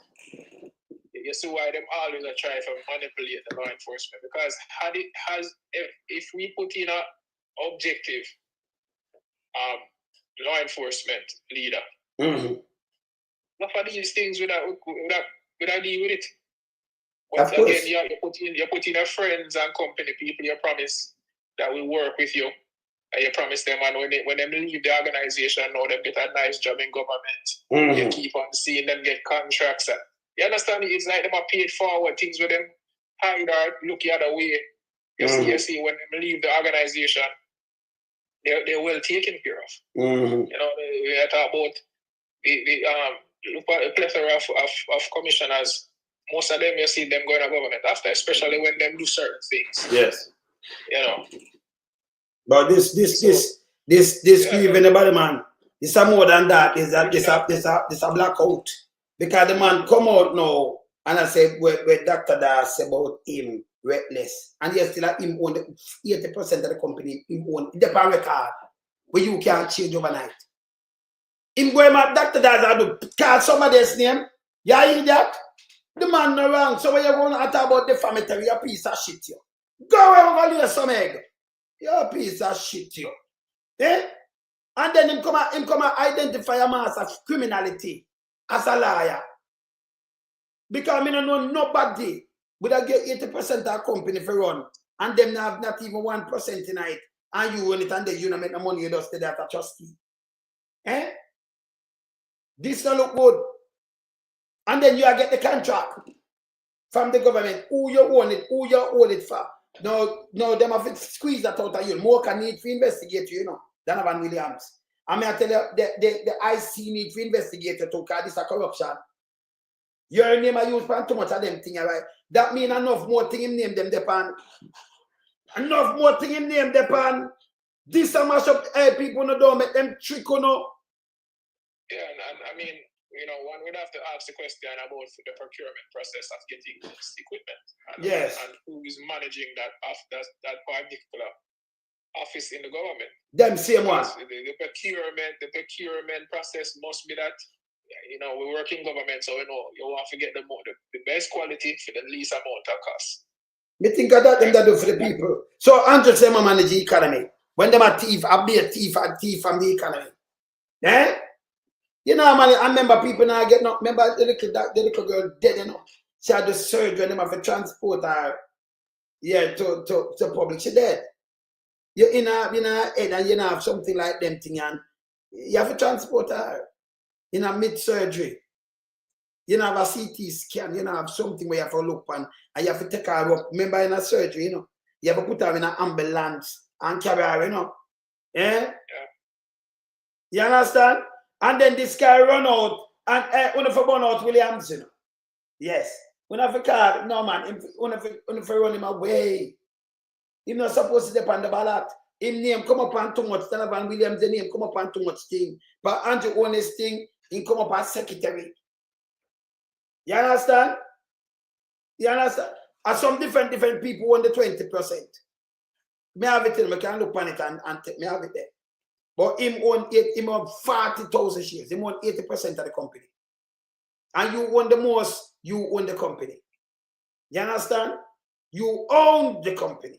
You see why them always are trying to manipulate the law enforcement. Because if we put in a objective law enforcement leader, enough of these things would have deal with it. But again, you put in your friends and company people, you promise that will work with you. And you promise them, and when they leave the organization, now they get a nice job in government. You keep on seeing them get contracts. You understand? It's like them are paid forward, things with them hide or look the other way. You see, when they leave the organization, they're well taken care of. You know, we talk about the plethora of commissioners. Most of them, you see them going to government after, especially when them do certain things. Yes. You know. But this grieving about man. It's a more than that. It's a blackout. Because the man come out now and I say where Dr. Dawes about him reckless. And yet still him own 80% of the company, him own the record where you can't change overnight. Him going at Dr. Dawes I do call somebody's name. Yeah, idiot. The man no wrong. So when you're going to talk about defamatory, you're a piece of shit, you. Go where we're going to some egg. You're a piece of shit, you. Eh? And then him come and identify a mass of criminality as a liar. Because I don't know nobody would have get 80% of a company for run and them have not even 1% in it. And you own it and then you don't make the money, you just stay there as a trustee. Eh? This don't look good. And then you get the contract from the government. Who you own it, who you own it for. No, them have to squeeze that out of you. More can need to investigate you, you know. Donovan Williams. I mean, I tell you, the IC need to investigate you too, because this is corruption. Your name I use for too much of them things, right? That means enough more thing him name them depend. Enough more thing him name depend. This a mash up people no don't make them trick or no. Yeah, and I mean, you know, one would have to ask the question about the procurement process of getting this equipment. And, yes. And who is managing that particular office in the government. Them same one. The procurement process must be that, you know, we work in government, so you know you want to get the best quality for the least amount of cost. Me think of that them that do for the people. So Andrew say I manage the economy. When them are thief, I be a thief and thief from the economy. Eh? You know, man, I remember people now getting up. Remember the little girl dead, you know. She had the surgery and them have to transport her, yeah, to public. She dead. You're in a head and you know have something like them thing and you have to transport her in a mid-surgery. You know have a CT scan, you know have something where you have to look on and you have to take her up. Remember in a surgery, you know, you have to put her in an ambulance and carry her, you know. Eh? Yeah. You understand? And then this guy run out and when if burn out Williams, you know. Yes. When I call, no man, when if run him away. He's not supposed to depend on the ballot. His name come up on too much. Donovan Williams, the name come up on too much thing. But Andrew own his thing, he come up as secretary. You understand? You understand? And some different people own the 20%. Me have it in, I can look on it and take me have it there. But him own 40,000 shares. He own 80% of the company. And you own the most, you own the company. You understand? You own the company.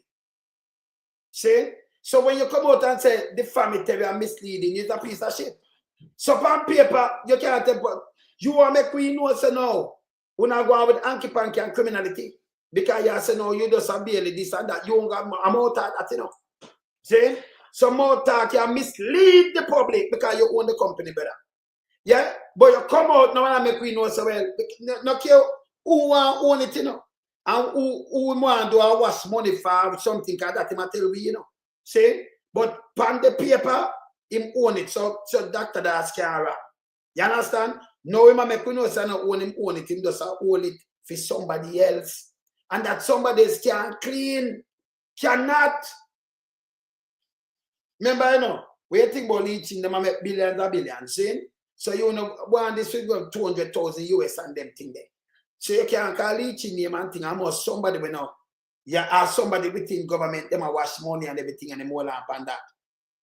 See? So when you come out and say the family are misleading, it's a piece of shit. So on paper, you can't tell, but you want to make we know say no. We're not going with anky panky and criminality. Because you say no, you just have barely this and that. You don't got more talk that, you know. See? So more talk, you mislead the public because you own the company better. Yeah? But you come out now and make we know so well. No care who want own it, you know. And who want to do a wash money for something like that, he might tell me, you know. See? But on the paper, him own it. So Dr. Dawes can't rap. You understand? No, him make we know so no own him own it. Him just own it for somebody else. And that somebody else can clean. Cannot. Remember, you know, when you think about leeching, them make billions and billions, see? So you know, one this will go 200,000 US and them thing there. So you can't call leeching name and thing. I must somebody we know. Yeah, ask somebody within government, them a wash money and everything and them all up and that.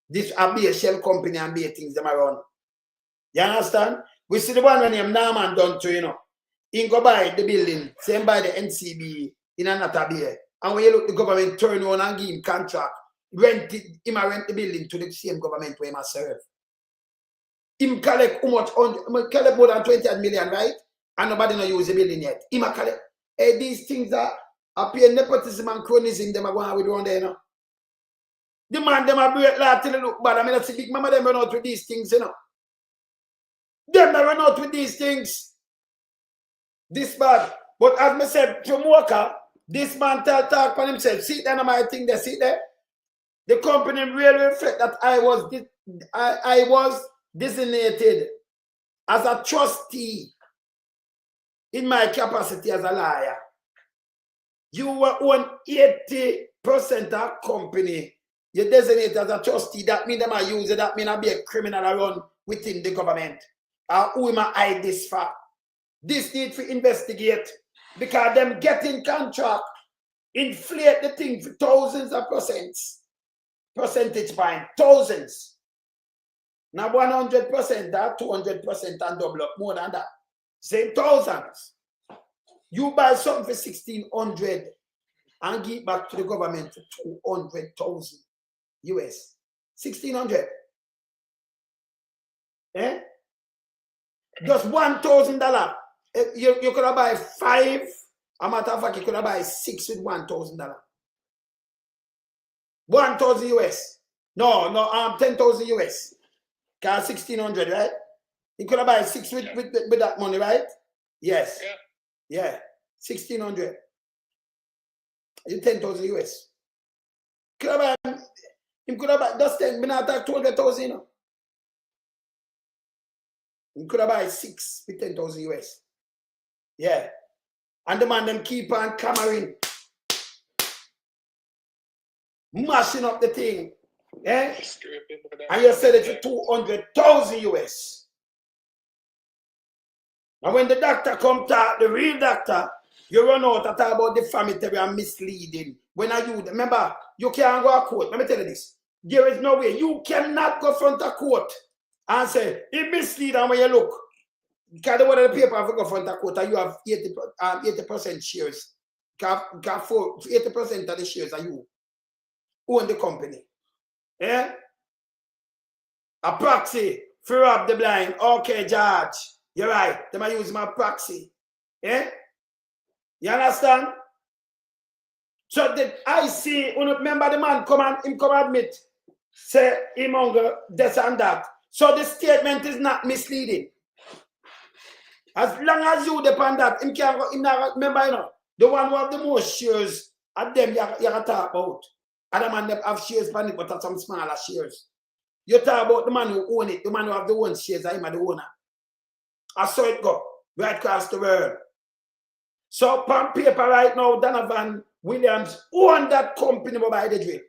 This will be a shell company and be a things them around. You understand? We see the one when him Norman done to, you know. He go buy the building, same by the NCB in another beer. And when you look the government turn on and give him contract, rent the building to the same government where he must serve. Him collect how much? Collect more than 20 million, right? And nobody no use the building yet. Him collect. Hey, these things are pure nepotism and cronyism them are going with one day, you know. The man them are break law till they look bad. I mean, I see big mama them run out with these things, you know. Them that run out with these things. This bad. But as I said, from Walker, this man talk for himself. See that my thing there, see there? The company really reflect that I was designated as a trustee in my capacity as a liar. You were on 80% of company. You designate as a trustee. That means them I use it. That means I be a criminal around within the government. Who am I hide this for? This need to investigate because them getting contract inflate the thing for thousands of percentage point, thousands. Now 100%, that 200% and double up more than that. Same thousands. You buy something for 1,600 and give back to the government for 200,000 US. 1,600. Eh? Just $1,000. You could have buy 5. A matter of fact, you could have buy 6 with $1,000. 1,000 US. No, 10,000 US. Cause 1,600, right? You could have buy 6 with that money, right? Yes. Yeah. 1,600. You 10,000 US. Could have buy. Him could have buy. Just 10. Me not talk 200,000. You know. Him could have buy 6 with 10,000 US. Yeah. And the man them keep on clamoring, mashing up the thing. Eh? And you said it for 200,000 US. And when the doctor come talk, the real doctor, you run out and talk about the family and misleading. When are you, remember, you can't go to court. Let me tell you this. There is no way. You cannot go front of court and say, it mislead and when you look. Because the one of the paper have to go front of court and you have 80% shares. 80% of the shares are you own the company. Eh? A proxy for rob the blind. Okay, George. You're right. They might use my proxy. Eh? You understand? So I see, remember the man him come admit, say him hunger, this and that. So the statement is not misleading. As long as you depend that, him can't go, remember, you know, the one who have the most shares at them you can talk about. Other man them have shares on it, but have some smaller shares. You talk about the man who own it, the man who have the one shares, I'm the owner. I saw it go right across the world. So on paper right now, Donovan Williams own that company by the drill.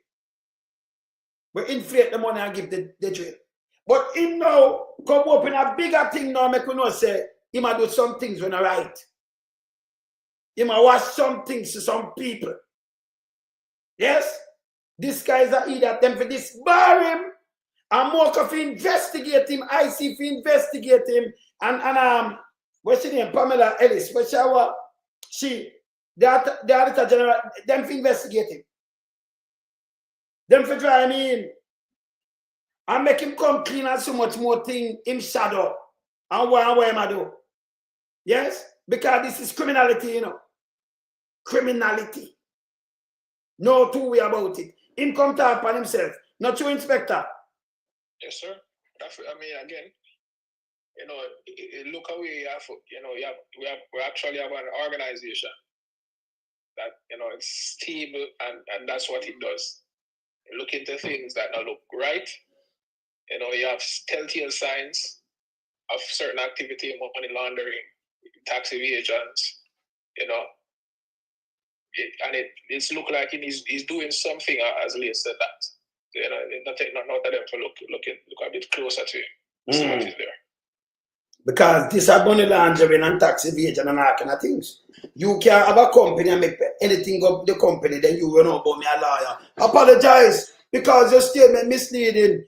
We inflate the money and give the drill. But him now come up in a bigger thing now, make we know say he might do some things when I right. He might watch some things to some people. Yes? This guy is an idiot. Them for this bar him. And more of investigate him. I see if investigate him. And what's her name? Pamela Ellis. What's she? The Auditor General. Them for investigate him. Them for try him in. And make him come clean and so much more thing in shadow. And what am I do? Yes? Because this is criminality, you know. Criminality. No two way about it. Him come talk on himself. Not your inspector. Yes, sir. I mean, again, you know, look away. You know, we actually have an organization that, you know, it's stable and that's what it does. You look into things that don't look right. You know, you have telltale signs of certain activity, money laundering, tax evasions, you know. It's look like he's doing something as late as that. You know, not of them to look a bit closer to him. See what is there. Because this is money laundering and tax evasion and all kind of things. You can't have a company and make anything up the company, then you will know about me a lawyer. Apologize because your statement misleading.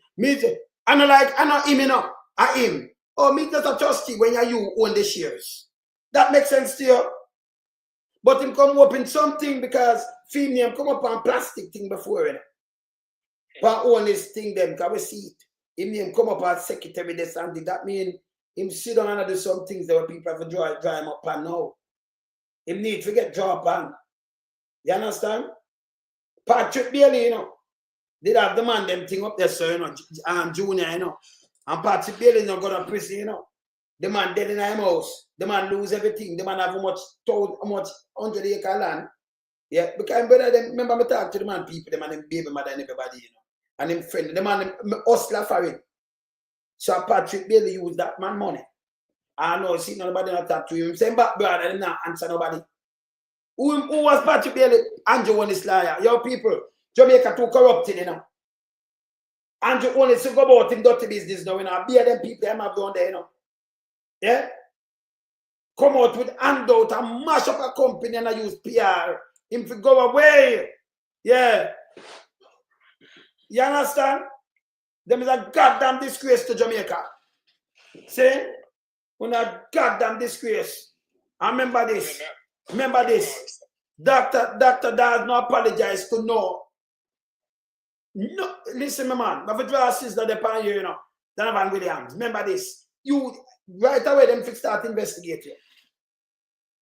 I know him, you know. I him. Oh, me just a trustee when you own the shares. That makes sense to you. But him come up in something because female come up on plastic thing before, you know. But own this thing them, can we see it? Him come up as secretary this and that mean him sit down and do some things that people have to draw him up and now. Him need to get draw upon. You understand? Patrick Bailey, you know. Did have the man them thing up there, so you know, Junior, you know. And Patrick Bailey is not going to prison, you know. The man dead in his house. The man lose everything. The man have how much 100-acre land. Yeah, because brother, them, remember me talk to the man people, the man them baby mother and everybody, you know. And him friend, the man hustler for him. So Patrick Bailey use that man money. I know, see nobody not talk to him. Same back brother, and not answer nobody. Who was Patrick Bailey? Andrew one is liar. Your people, Jamaica too corrupted, you know. Andrew only to go about him dirty business now, you know. Be them people them have down there, you know. Yeah? Come out with handout and mash up a company and I use PR him to go away. Yeah. You understand? Them is a goddamn disgrace to Jamaica. See? When a goddamn disgrace. I remember this. Remember this. Dr. Dawes no apologize to no. No, listen, my man. But if you are sister upon you, you know, Donovan Williams. Remember this. You right away them fix start investigate you.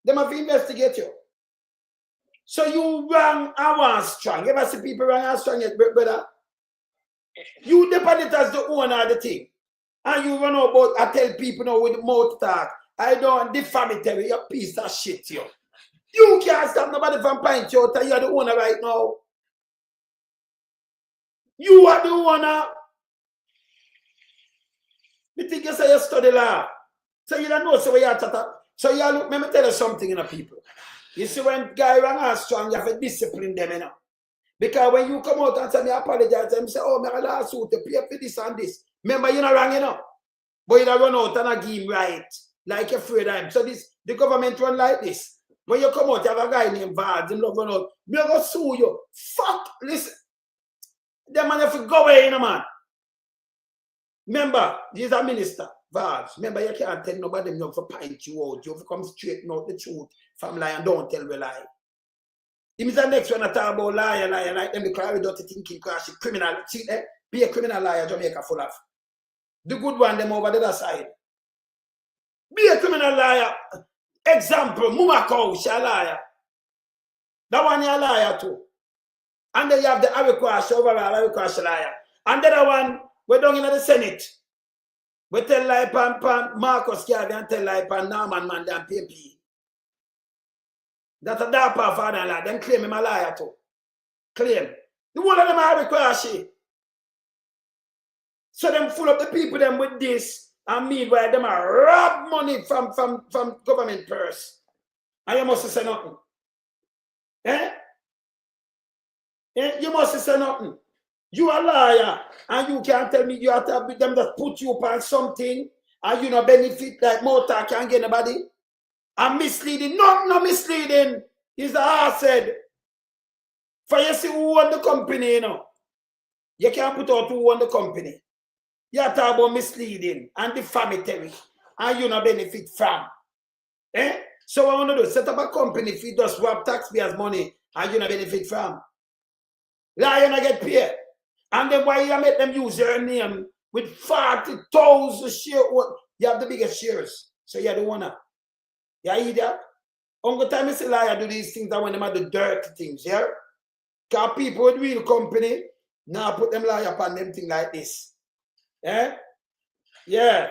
Them have to investigate you. So you run and one strong. You ever see people run and strong yet, brother? You depend it as the owner of the thing. And you run about I tell people now with mouth talk. I don't defamatory, you piece of shit, yo. You can't stop nobody from pint you out. You are the owner right now. You are the owner. You think you say you study law. So you don't know so where you are. So you look, let me tell you something, you know, people. You see when guy run and strong, you have to discipline them, you know. Because when you come out and say me apologize, and say, oh, my lawsuit, you pay for this and this. Remember, you're not wrong, you know. But you don't run out and I give him right. Like you're afraid of him. So the government run like this. When you come out, you have a guy named Dawes, him not run out. Me go sue you. Fuck, listen. Them man have to go away, you know, man. Remember, he's a minister, Dawes. Remember, you can't tell nobody you for pint you out. You have to come straight out the truth from lie and don't tell the lie. Him is the next one to talk about liar, like them the cry without thinking because she criminal. See, be a criminal liar, Jamaica full of. The good one, them over the other side. Be a criminal liar. Example, Mumako, she a liar. That one you a liar too. And then you have the Arikwash, overall Arikwash liar. And the other one, we're down in the Senate. We tell lie pan Marcus Garvey and tell lie pan Norman man and PMP. That's a dark part father lie. Them claim him a liar too. Claim. The one of them are Arikwash. So them full up the people them with this. And meanwhile, them are rob money from government purse. And you must say nothing. Eh? You must say nothing. You a liar. And you can't tell me you have to be them that put you upon something and you no benefit like motor can't get nobody. And misleading. No misleading. Is the ass said. For you see who own the company, you know. You can't put out who own the company. You talk about misleading and defamatory and you no benefit from. Eh? So what I want to do, set up a company if you just rob taxpayers' money and you no benefit from. Lie you not get paid. And then why you make them use your name with 40,000 shares? You have the biggest shares. So you're the owner. You hear that? Only time you see liar do these things that when them are the dirty things, yeah? Because people with real company now put them lie upon them thing like this. Eh? Yeah.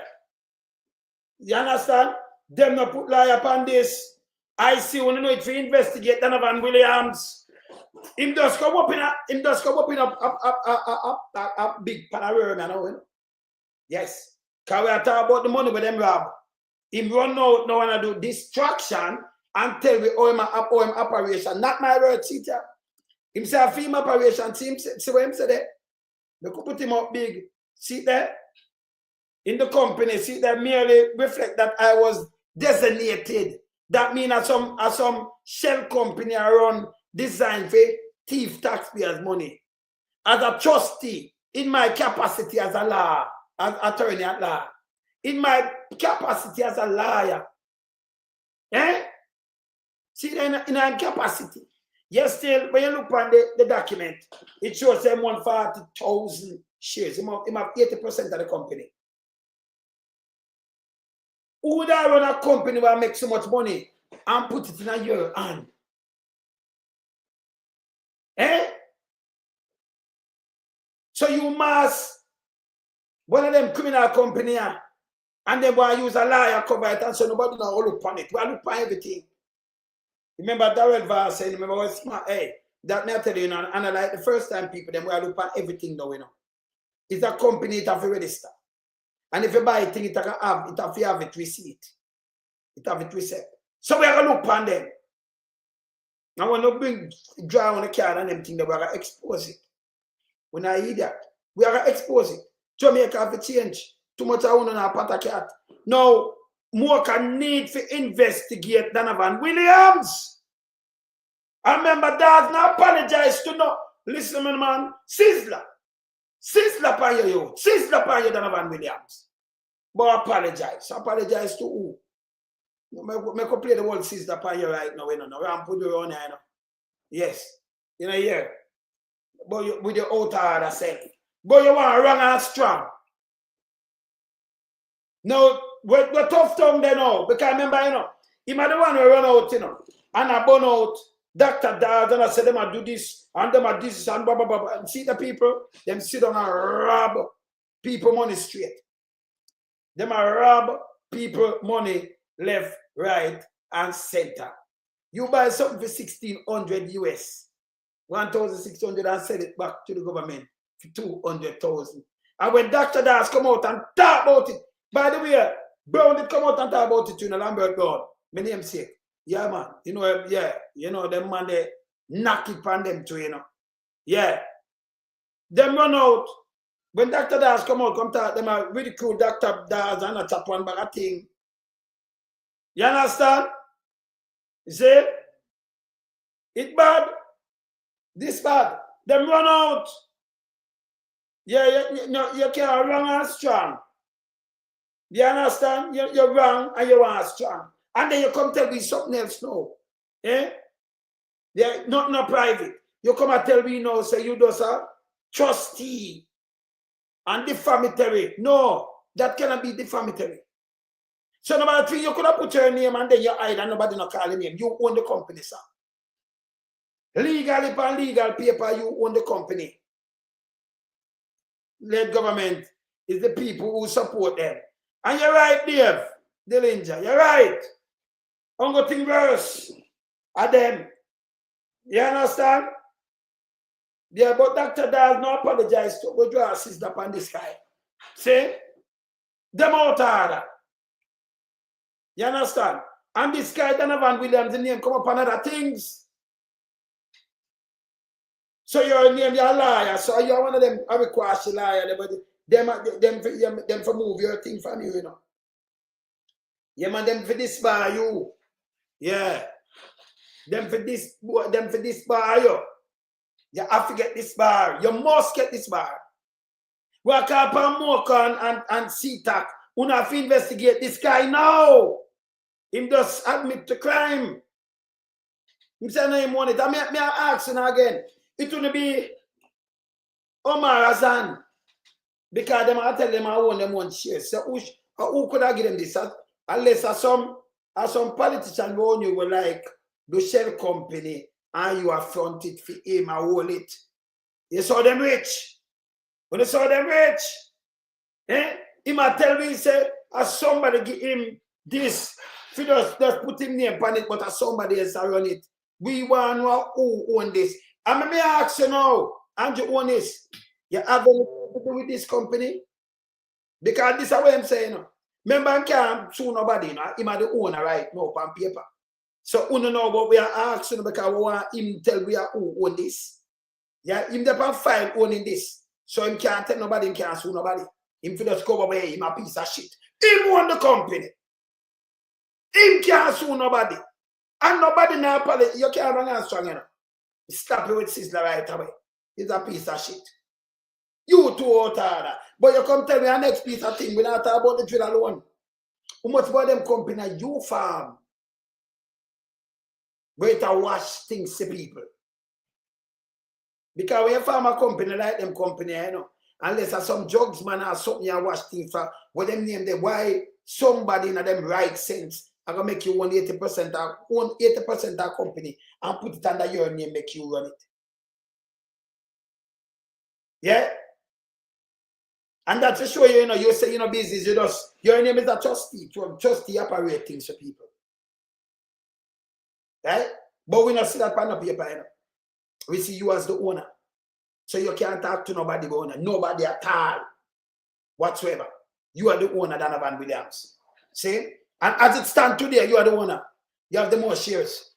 You understand? Them not put lie upon this. I see when you know it to investigate Donovan Williams. Him just come up in a big panorama, you know. Yes. Because we are talking about the money with them rob. Him run out now and I do distraction and tell me him operation. Not my word, teacher. Him say a film operation. See what him say there? They could put him up big. See there? In the company, see that merely reflect that I was designated. That means as some shell company I run designed for thief taxpayers' money. As a trustee, in my capacity as a law, as attorney at law, in my capacity as a lawyer. Eh? See in a capacity. Yes, still, when you look on the document, it shows them 140,000 shares. He have 80% of the company. Who would I run a company where I make so much money and put it in your hand? Eh? So you must, one of them criminal company, and then want to use a liar cover it and so nobody now look upon it. We look upon everything. Remember Drill.Very saying, remember what smart, hey, that me I tell you, you know, and like the first time people, them we look upon everything now, you know. It's a company, it have to register. And if you buy a thing, it have to have it receipt. It have it receipt. So we are going to look upon them. And when we draw on the card and them thing, we are going to expose it. When I hear that, we are going to expose it. Jamaica have to change. Too much I want on our pata cat. Now, more can need to investigate Donovan Williams. I remember Dawes now apologize to no. Listen, man. Sizzler upon your youth. Sizzler upon your Donovan Williams. But apologize. Apologize to who? Make up play the whole sizzler upon you right now. I'm put you on here. Yes. Yeah. But you, with your outer order self. But you want to run and strong. No, we're tough tongue there now. Because remember, he might the one who run out, and I burn out. Dr. Dawes, and I said them I do this, and them I do this, and blah, blah, blah. And see the people, them sit down and rob people money straight. Them I rob people money left, right, and center. You buy something for 1,600 US, 1,600 and sell it back to the government for 200,000. And when Dr. Dawes come out and talk about it, by the way, Brown did come out and talk about it, Lambert Brown. My name say, yeah, man. Them man, they knock it on them too, Yeah. Them run out. When Dr. Dawes come out, come talk, them are ridicule Dr. Dawes and a chop one bag of thing. You understand? You see? It bad. This bad. Them run out. Yeah, you can't run and strong. You understand? You're wrong and you are strong. And then you come tell me something else now. Eh? Yeah, not private. You come and tell me now, say you do a trustee and defamatory. No, that cannot be defamatory. So number 3, you could have put your name and then you hide and nobody not call your name. You own the company, sir. Legally on legal paper, you own the company. Led government is the people who support them. And you're right, Dave Dillinger. You're right. I'm going to think worse at them. You understand? Yeah, but Dr. Dawes no apologize to go draw a sister upon this guy. See? Them out order. You understand? And this guy, Donovan Williams, the name come up on other things. So your name, you're a liar. So you're one of them, I request a liar. But them for move your thing from you, Yeah, man, them for this bar you. Yeah. Them for this bar you. You have to get this bar. You must get this bar. Work up on Mokan and CTAC. You have to investigate this guy now. Him just admit to crime. Him say no him want it. I ask him again. It will be Omar Azan. Because them I tell them I want them one share. So who could I give them this? Unless some politician who own you were like the shell company and you affront it for him and hold it. You saw them rich. When you saw them rich, he might tell me, he say, as somebody give him this, if just put him name on it, but as somebody else run it. We want to know who own this. And let me ask you now, and you own this. You have anything to do with this company? Because this is what I'm saying. Remember, I can't sue nobody. Him are the owner right now on paper. So we don't know what we are asking because we want him to tell we are who own this. Yeah, him the file owning this. So him can't tell nobody, him can't sue nobody. Him for just cover away him a piece of shit. Him own the company. Him can't sue nobody. And nobody now apologize. You can't run and strong enough. Stop it with Sizzler right away. It's a piece of shit. You too out order. But you come tell me the next piece of thing. We not talk about the drill alone. How much about them company you farm? Where to wash things to people. Because when you farm a company like them company, unless there's some drugs man or something you wash things for, what them name them, why somebody in them right sense, I'm going to make you own 80% of the company and put it under your name, make you run it. Yeah? And that's to show you, you say, business, your name is a trustee operate things for people. Right? But we not see that on the paper, We see you as the owner. So you can't talk to nobody but owner. Nobody at all. Whatsoever. You are the owner, Donovan Williams. See? And as it stands today, you are the owner. You have the most shares.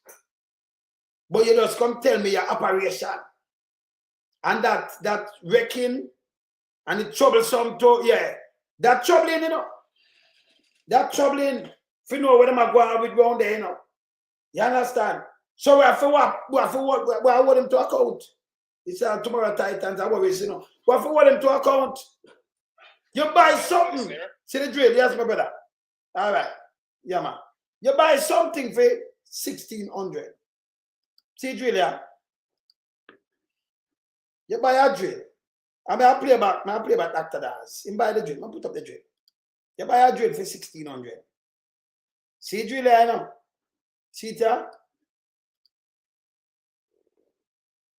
But you just come tell me your operation. And that wrecking and it's troublesome too, yeah. That troubling, That troubling. If you know where them are going with round there, You understand? So we have to hold him to account. It's tomorrow Titans, I worry, you know. We have to hold him to account. You buy something. See the drill, yes, my brother. All right. Yeah, man. You buy something for 1,600. See drill, yeah? You buy a drill. I play back Dr. Dawes. You buy the drill. I put up the drill. You buy a drill for 1,600. See drill, yeah, now. See it, yeah?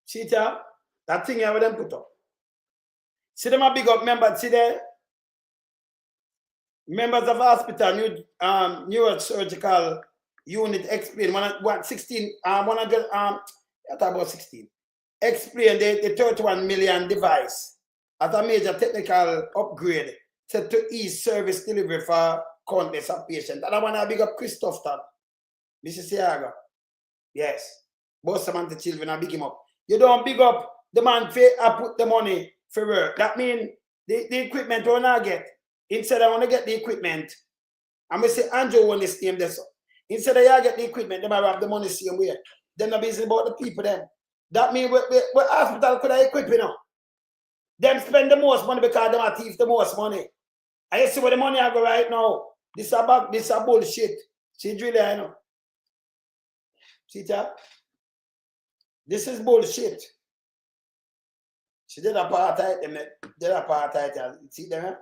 See it, yeah? That thing here, them put up. See them a big up members. See there? Members of hospital, neurosurgical unit explain 100, I thought about 16. Explain the 31 million device as a major technical upgrade set to ease service delivery for countless of patients. And I want to big up Christoph, Mrs. Siaga. Yes. Both of the children are big him up. You don't big up the man I put the money for work. That means the equipment will not get. Instead, I want to get the equipment. I'm going to say Andrew won this name. Instead of you get the equipment, they might have the money same way. They're not busy about the people then. That means what hospital could I equip, you know? Them spend the most money because they are thief the most money. And you see where the money I go right now. This is bullshit. See, Julia, I know. See that? This is bullshit. She did apartheid. See them?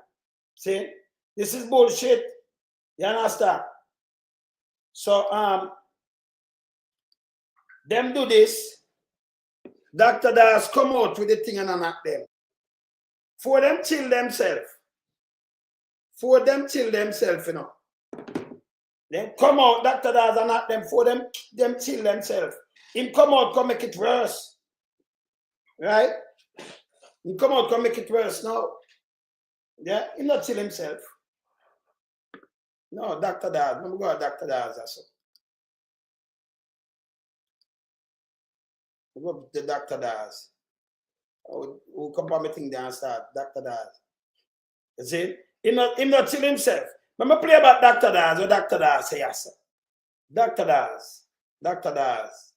See? This is bullshit. You understand? So, them do this. Dr. Dawes come out with the thing and knock them. For them chill themselves. You know. Then come out, Dr. Dawes and knock them. For them chill themselves. Him come out, come make it worse. Right? Him come out, come make it worse now. Yeah, he not chill himself. No, Dr. Dawes. Let me go to Dr. Dawes also. Go to Dr. Dawes. Who come on me thing there and start? Dr. Dawes. You see? He not chill himself. Let me play about Dr. Dawes or Dr. Dawes say yes. Dr. Dawes. Dr. Dawes.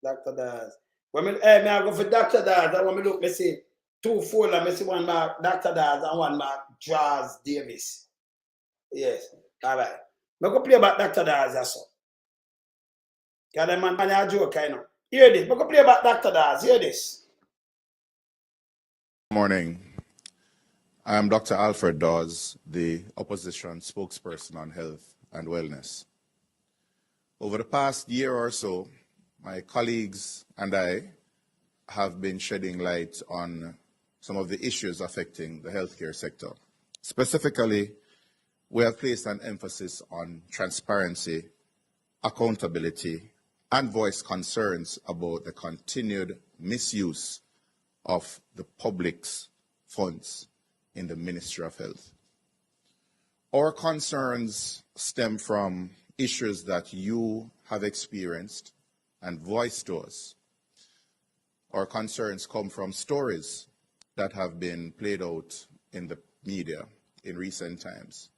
Dr. Dawes. When me I go for Dr. Dawes, I want me look, me see 2 full and me see one mark Dr. Dawes and one mark Dawes Davis. Yes. All right. Me go play about Dr. Dawes also. Because the man a joke, I know. Hear this. Me go play about Dr. Dawes. Hear this. Morning. I am Dr. Alfred Dawes, the opposition spokesperson on health and wellness. Over the past year or so, my colleagues and I have been shedding light on some of the issues affecting the healthcare sector. Specifically, we have placed an emphasis on transparency, accountability, and voiced concerns about the continued misuse of the public's funds in the Ministry of Health. Our concerns stem from issues that you have experienced and voiced to us. Our concerns come from stories that have been played out in the media in recent times.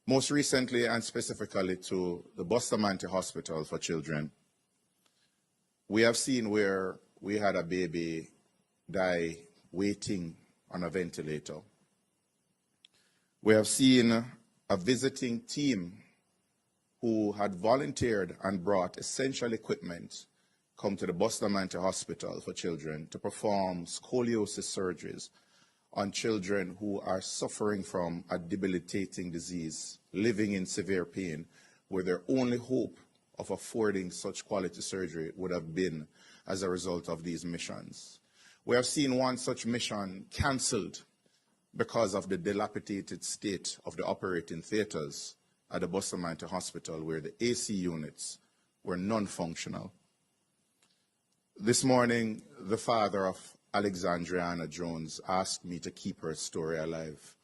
Most recently, and specifically to the Bustamante Hospital for Children, we have seen where we had a baby die waiting on a ventilator. We have seen a visiting team who had volunteered and brought essential equipment come to the Bustamante Hospital for Children to perform scoliosis surgeries on children who are suffering from a debilitating disease, living in severe pain, where their only hope of affording such quality surgery would have been as a result of these missions. We have seen one such mission cancelled because of the dilapidated state of the operating theaters at the Bustamante Hospital, where the AC units were non-functional. This morning, the father of Alexandriana Jones asked me to keep her story alive,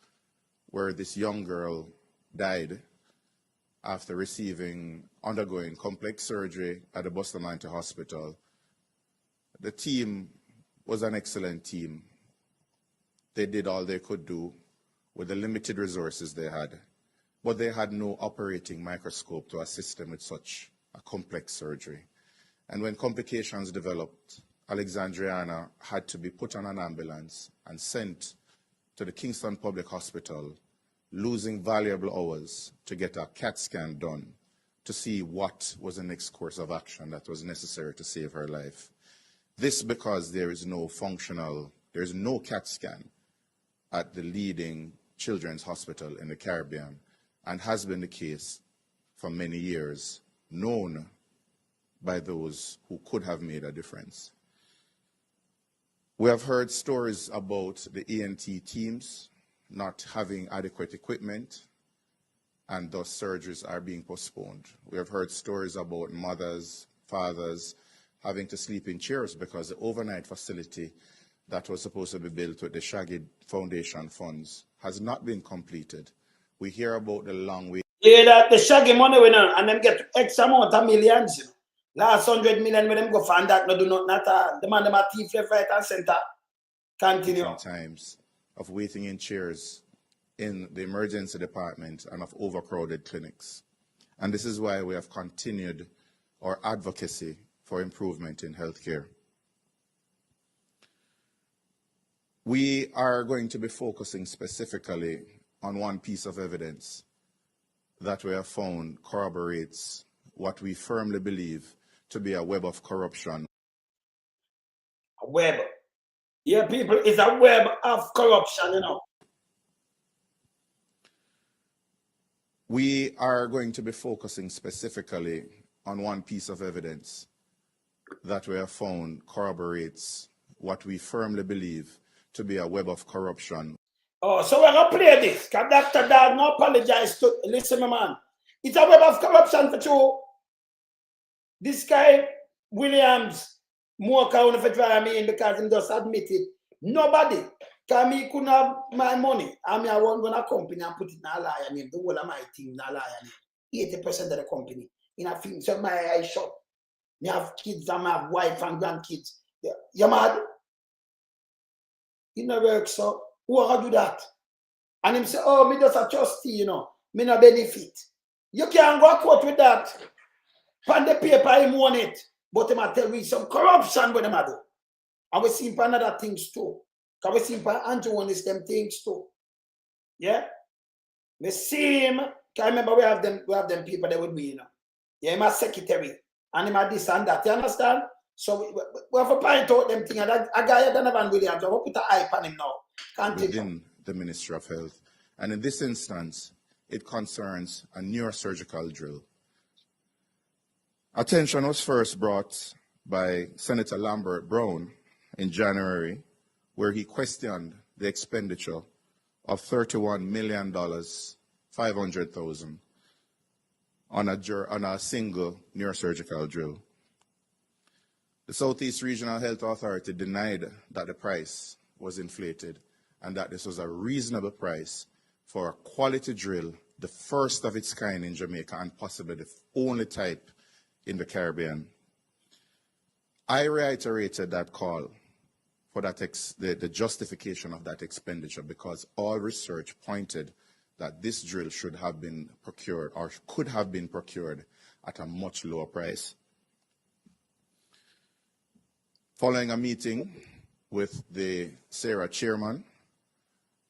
where this young girl died after undergoing complex surgery at the Bustamante Hospital. The team was an excellent team. They did all they could do with the limited resources they had. but they had no operating microscope to assist them with such a complex surgery. And when complications developed, Alexandriana had to be put on an ambulance and sent to the Kingston Public Hospital, losing valuable hours to get a CAT scan done to see what was the next course of action that was necessary to save her life. This because there is no CAT scan at the leading children's hospital in the Caribbean, and has been the case for many years, known by those who could have made a difference. We have heard stories about the ENT teams not having adequate equipment, and thus surgeries are being postponed. We have heard stories about mothers, fathers having to sleep in chairs because the overnight facility that was supposed to be built with the Shaggy Foundation funds has not been completed. We hear about the long wait. Yeah, that the Shaggy money we know, and them get X amount of millions. You know. Last 100 million when them go find that, no do not the man them a thief left, right, and center. Continue. Times of waiting in chairs in the emergency department and of overcrowded clinics. And this is why we have continued our advocacy for improvement in healthcare. We are going to be focusing specifically on one piece of evidence that we have found corroborates what we firmly believe to be a web of corruption. A web. Yeah, people, it's a web of corruption, you know. We are going to be focusing specifically on one piece of evidence that we have found corroborates what we firmly believe to be a web of corruption. Oh, so we're going to play this. Because Dr. Dawes no apologize to, listen, my man. It's a web of corruption for you. This guy, Williams, more count if I mean, because he just admitted. Nobody can me couldn't have my money. I mean, I won't go to a company and put it in a liar name. The whole of my team in a liar name. 80% of the company. In a film, so my eye shop. Me have kids and my wife and grandkids. You mad? It no work, so who are do that? And him say, oh, me just a trustee, you know. Me no benefit. You can't go court with that. Pan the paper, him want it. But him a tell me some corruption with him a do. And we see for another things too. Because we see for Andrew one is them things too. Yeah? We see him. Because remember we have them people there with me, you know. Yeah, him a secretary. And him a this and that. You understand? So we have to point out them things. And a guy Donovan Williams, I will put an eye on him now. Within the Ministry of Health. And in this instance, it concerns a neurosurgical drill. Attention was first brought by Senator Lambert Brown in January, where he questioned the expenditure of $31,500,000 on a single neurosurgical drill. The Southeast Regional Health Authority denied that the price was inflated and that this was a reasonable price for a quality drill, the first of its kind in Jamaica and possibly the only type in the Caribbean. I reiterated that call for that the justification of that expenditure because all research pointed that this drill should have been procured or could have been procured at a much lower price. Following a meeting with the SARA chairman,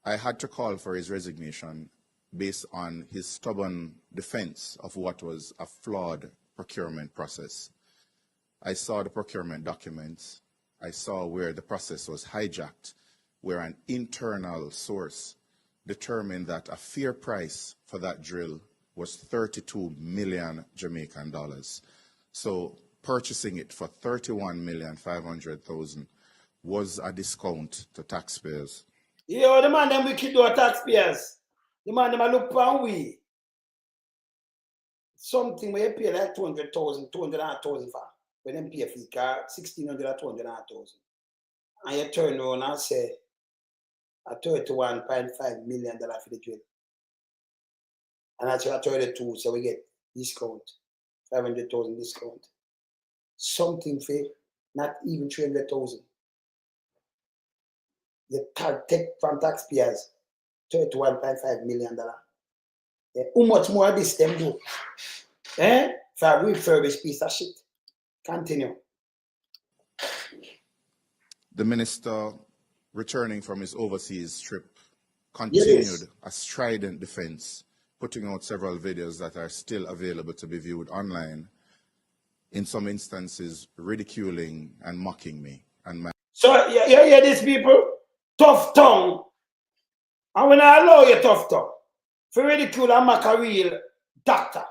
I had to call for his resignation based on his stubborn defense of what was a flawed procurement process. I saw the procurement documents. I saw where the process was hijacked, where an internal source determined that a fair price for that drill was 32 million Jamaican dollars. So purchasing it for $31,500,000 was a discount to taxpayers. Yeah, the man them wicked to our taxpayers. The man them a look for we. Something where you pay like 200,000 for. When them pay for the car, 1,600 or 200,000. And you turn around and say a $31.5 million for the drill. And actually 32, so we get discount, 500,000 discount. Something for not even 300,000. You take from taxpayers $31.5 million. How much more of this them do? For a refurbished piece of shit. Continue. The minister, returning from his overseas trip, continued a strident defense, putting out several videos that are still available to be viewed online, in some instances ridiculing and mocking me and my... So you hear these people? Tough tongue. And when I allow you tough tongue, for ridicule and mock a real doctor.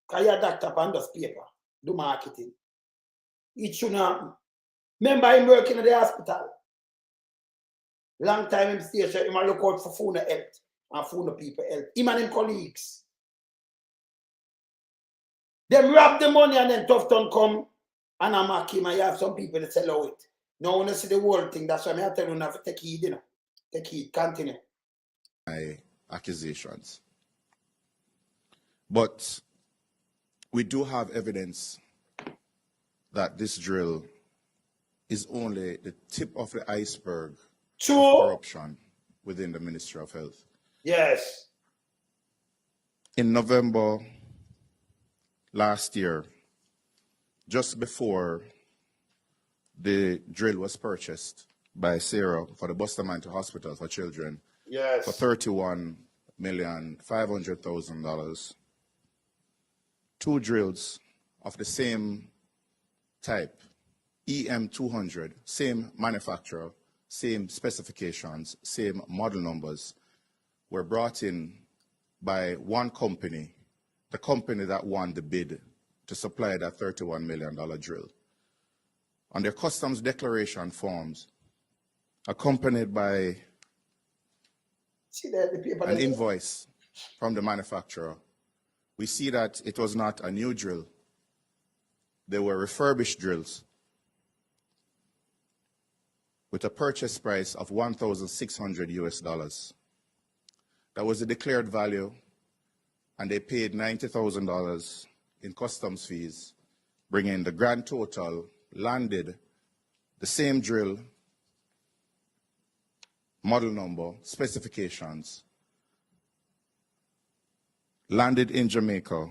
Because you're a doctor on this paper, do marketing. It shouldn't happen. Remember him working at the hospital. Long time him station, him look out for phone health and phone people health. Him and him colleagues. Them rob the money and then tough tongue come and I mock him and you have some people that sell out. Now when you see the whole thing, that's why I tell you not to take heed, you know. Take heed, continue. My accusations. But we do have evidence that this drill is only the tip of the iceberg of corruption within the Ministry of Health. Yes. In November last year, just before the drill was purchased by Sarah for the Bustamante Hospital for Children for $31,500,000, 2 drills of the same type, EM200, same manufacturer, same specifications, same model numbers, were brought in by one company, the company that won the bid to supply that $31 million drill. On their customs declaration forms, accompanied by an invoice from the manufacturer, we see that it was not a new drill. They were refurbished drills with a purchase price of $1,600 US. That was the declared value, and they paid $90,000 in customs fees, bringing the grand total, landed the same drill, model number, specifications, landed in Jamaica,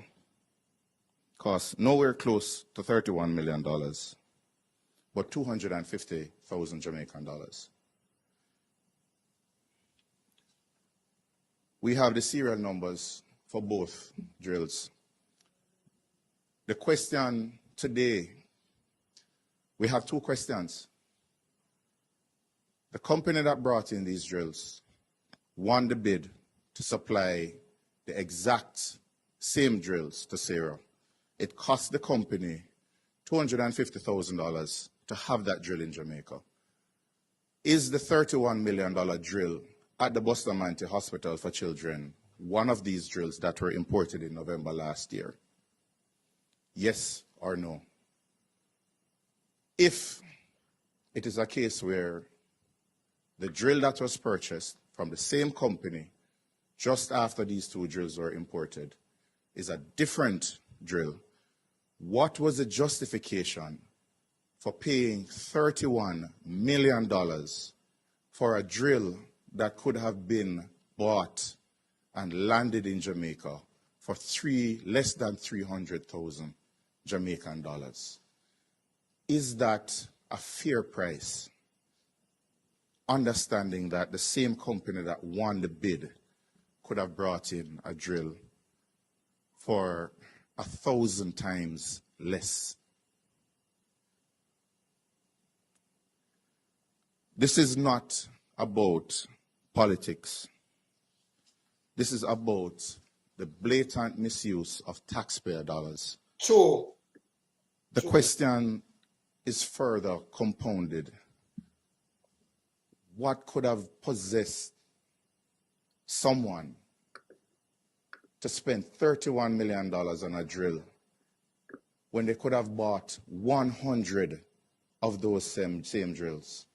cost nowhere close to $31 million, but 250,000 Jamaican dollars. We have the serial numbers for both drills. The question today, we have 2 questions. The company that brought in these drills won the bid to supply the exact same drills to Sarah. It cost the company $250,000 to have that drill in Jamaica. Is the $31 million drill at the Bustamante Hospital for Children one of these drills that were imported in November last year? Yes or no? If it is a case where the drill that was purchased from the same company just after these 2 drills were imported is a different drill, what was the justification for paying $31 million for a drill that could have been bought and landed in Jamaica for less than 300,000 Jamaican dollars? Is that a fair price? Understanding that the same company that won the bid could have brought in a drill for 1,000 times less. This is not about politics. This is about the blatant misuse of taxpayer dollars. True. The question is further compounded. What could have possessed someone to spend $31 million on a drill when they could have bought 100 of those same drills?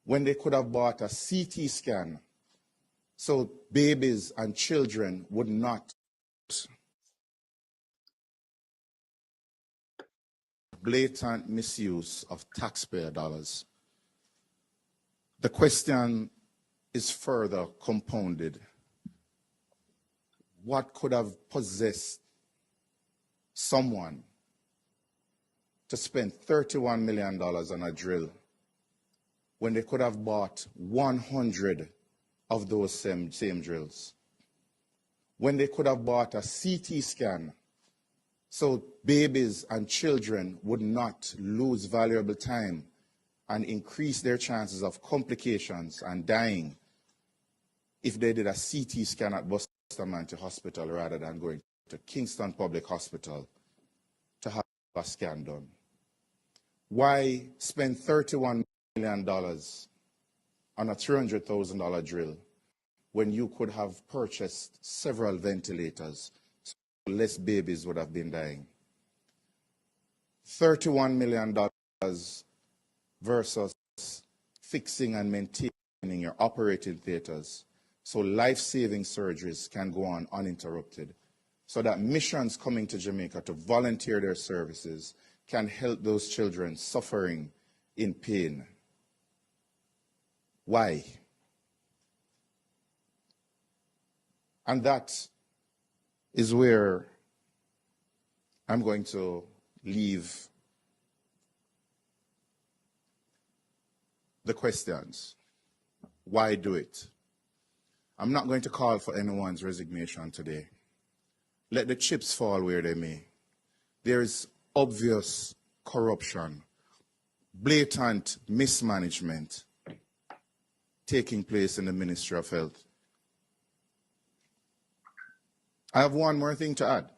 When they could have bought a CT scan so babies and children would not. Blatant misuse of taxpayer dollars. The question is further compounded what could have possessed someone to spend $31 million on a drill when they could have bought 100 of those same drills? When they could have bought a CT scan so babies and children would not lose valuable time and increase their chances of complications and dying if they did a CT scan at Bustamante Hospital rather than going to Kingston Public Hospital to have a scan done? Why spend $31 million on a $300,000 drill when you could have purchased several ventilators so less babies would have been dying? $31 million versus fixing and maintaining your operating theaters so life-saving surgeries can go on uninterrupted, so that missions coming to Jamaica to volunteer their services can help those children suffering in pain. Why? And that is where I'm going to leave the questions. Why do it? I'm not going to call for anyone's resignation today. Let the chips fall where they may. There is obvious corruption, blatant mismanagement taking place in the Ministry of Health. I have one more thing to add.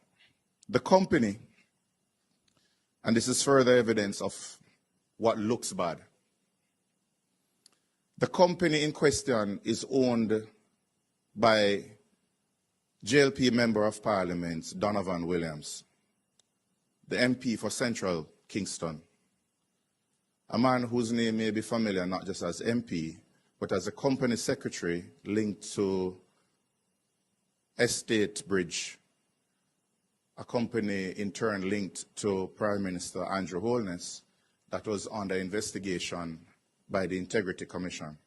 The company, and this is further evidence of what looks bad, the company in question is owned by JLP Member of Parliament Donovan Williams, the MP for Central Kingston, a man whose name may be familiar not just as MP, but as a company secretary linked to Estate Bridge, a company in turn linked to Prime Minister Andrew Holness that was under investigation by the Integrity Commission.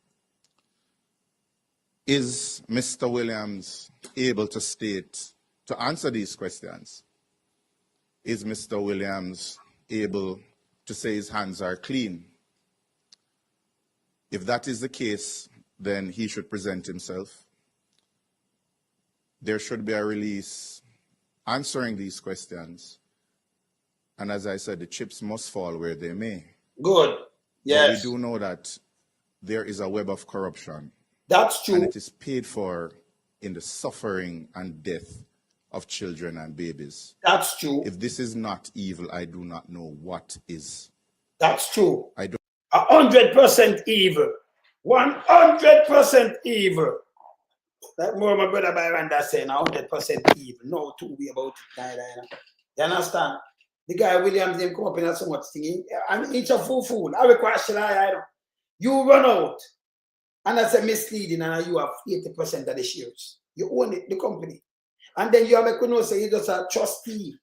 Is Mr. Williams able to to answer these questions? Is Mr. Williams able to say his hands are clean? If that is the case, then he should present himself. There should be a release answering these questions. And as I said, the chips must fall where they may. Good. Yes. But we do know that there is a web of corruption. That's true. And it is paid for in the suffering and death of children and babies. That's true. If this is not evil, I do not know what is. That's true. I don't. 100% evil. 100% evil. That more my brother Byron that's saying 100% evil. No two way about it neither. You understand? The guy Williams didn't come up in so much thing. And it's a fool. I will question I know. You run out. And that's a misleading, and you have 80% of the shares. You own it, the company. And then you have a know say you just a trustee.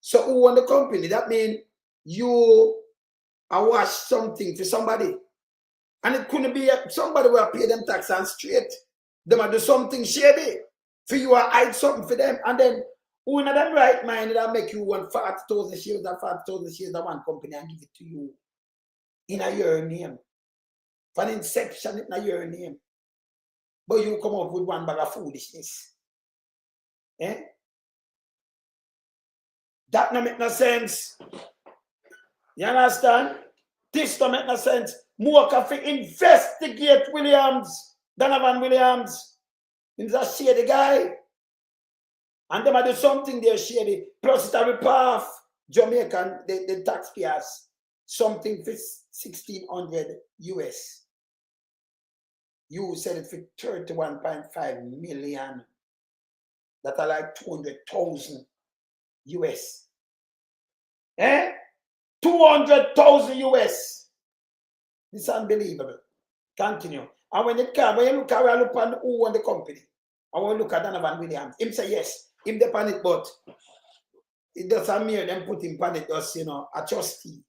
So who own the company? That means you wash something for somebody. And it couldn't be somebody will pay them tax and straight. They might do something shady. For you hide something for them. And then who in them right mind that make you want 40,000 shares, that 40,000 shares of one company and give it to you in a your name. For inception, it's not your name. But you come up with one bag of foolishness. Eh? That don't make no sense. You understand? This don't make no sense. More coffee investigate Williams, Donovan Williams. He's a shady guy. And they might do something there shady. Plus it will pass Jamaican, the taxpayers, something for 1,600 US. You said it for 31.5 million. That are like 200,000 US. Eh? 200,000 US. This is unbelievable. Continue. And when it comes, when you look at who on the company, I want to look at Donovan Williams. Him say yes, him the pan it, but it doesn't mean them put him pan it, just a trustee.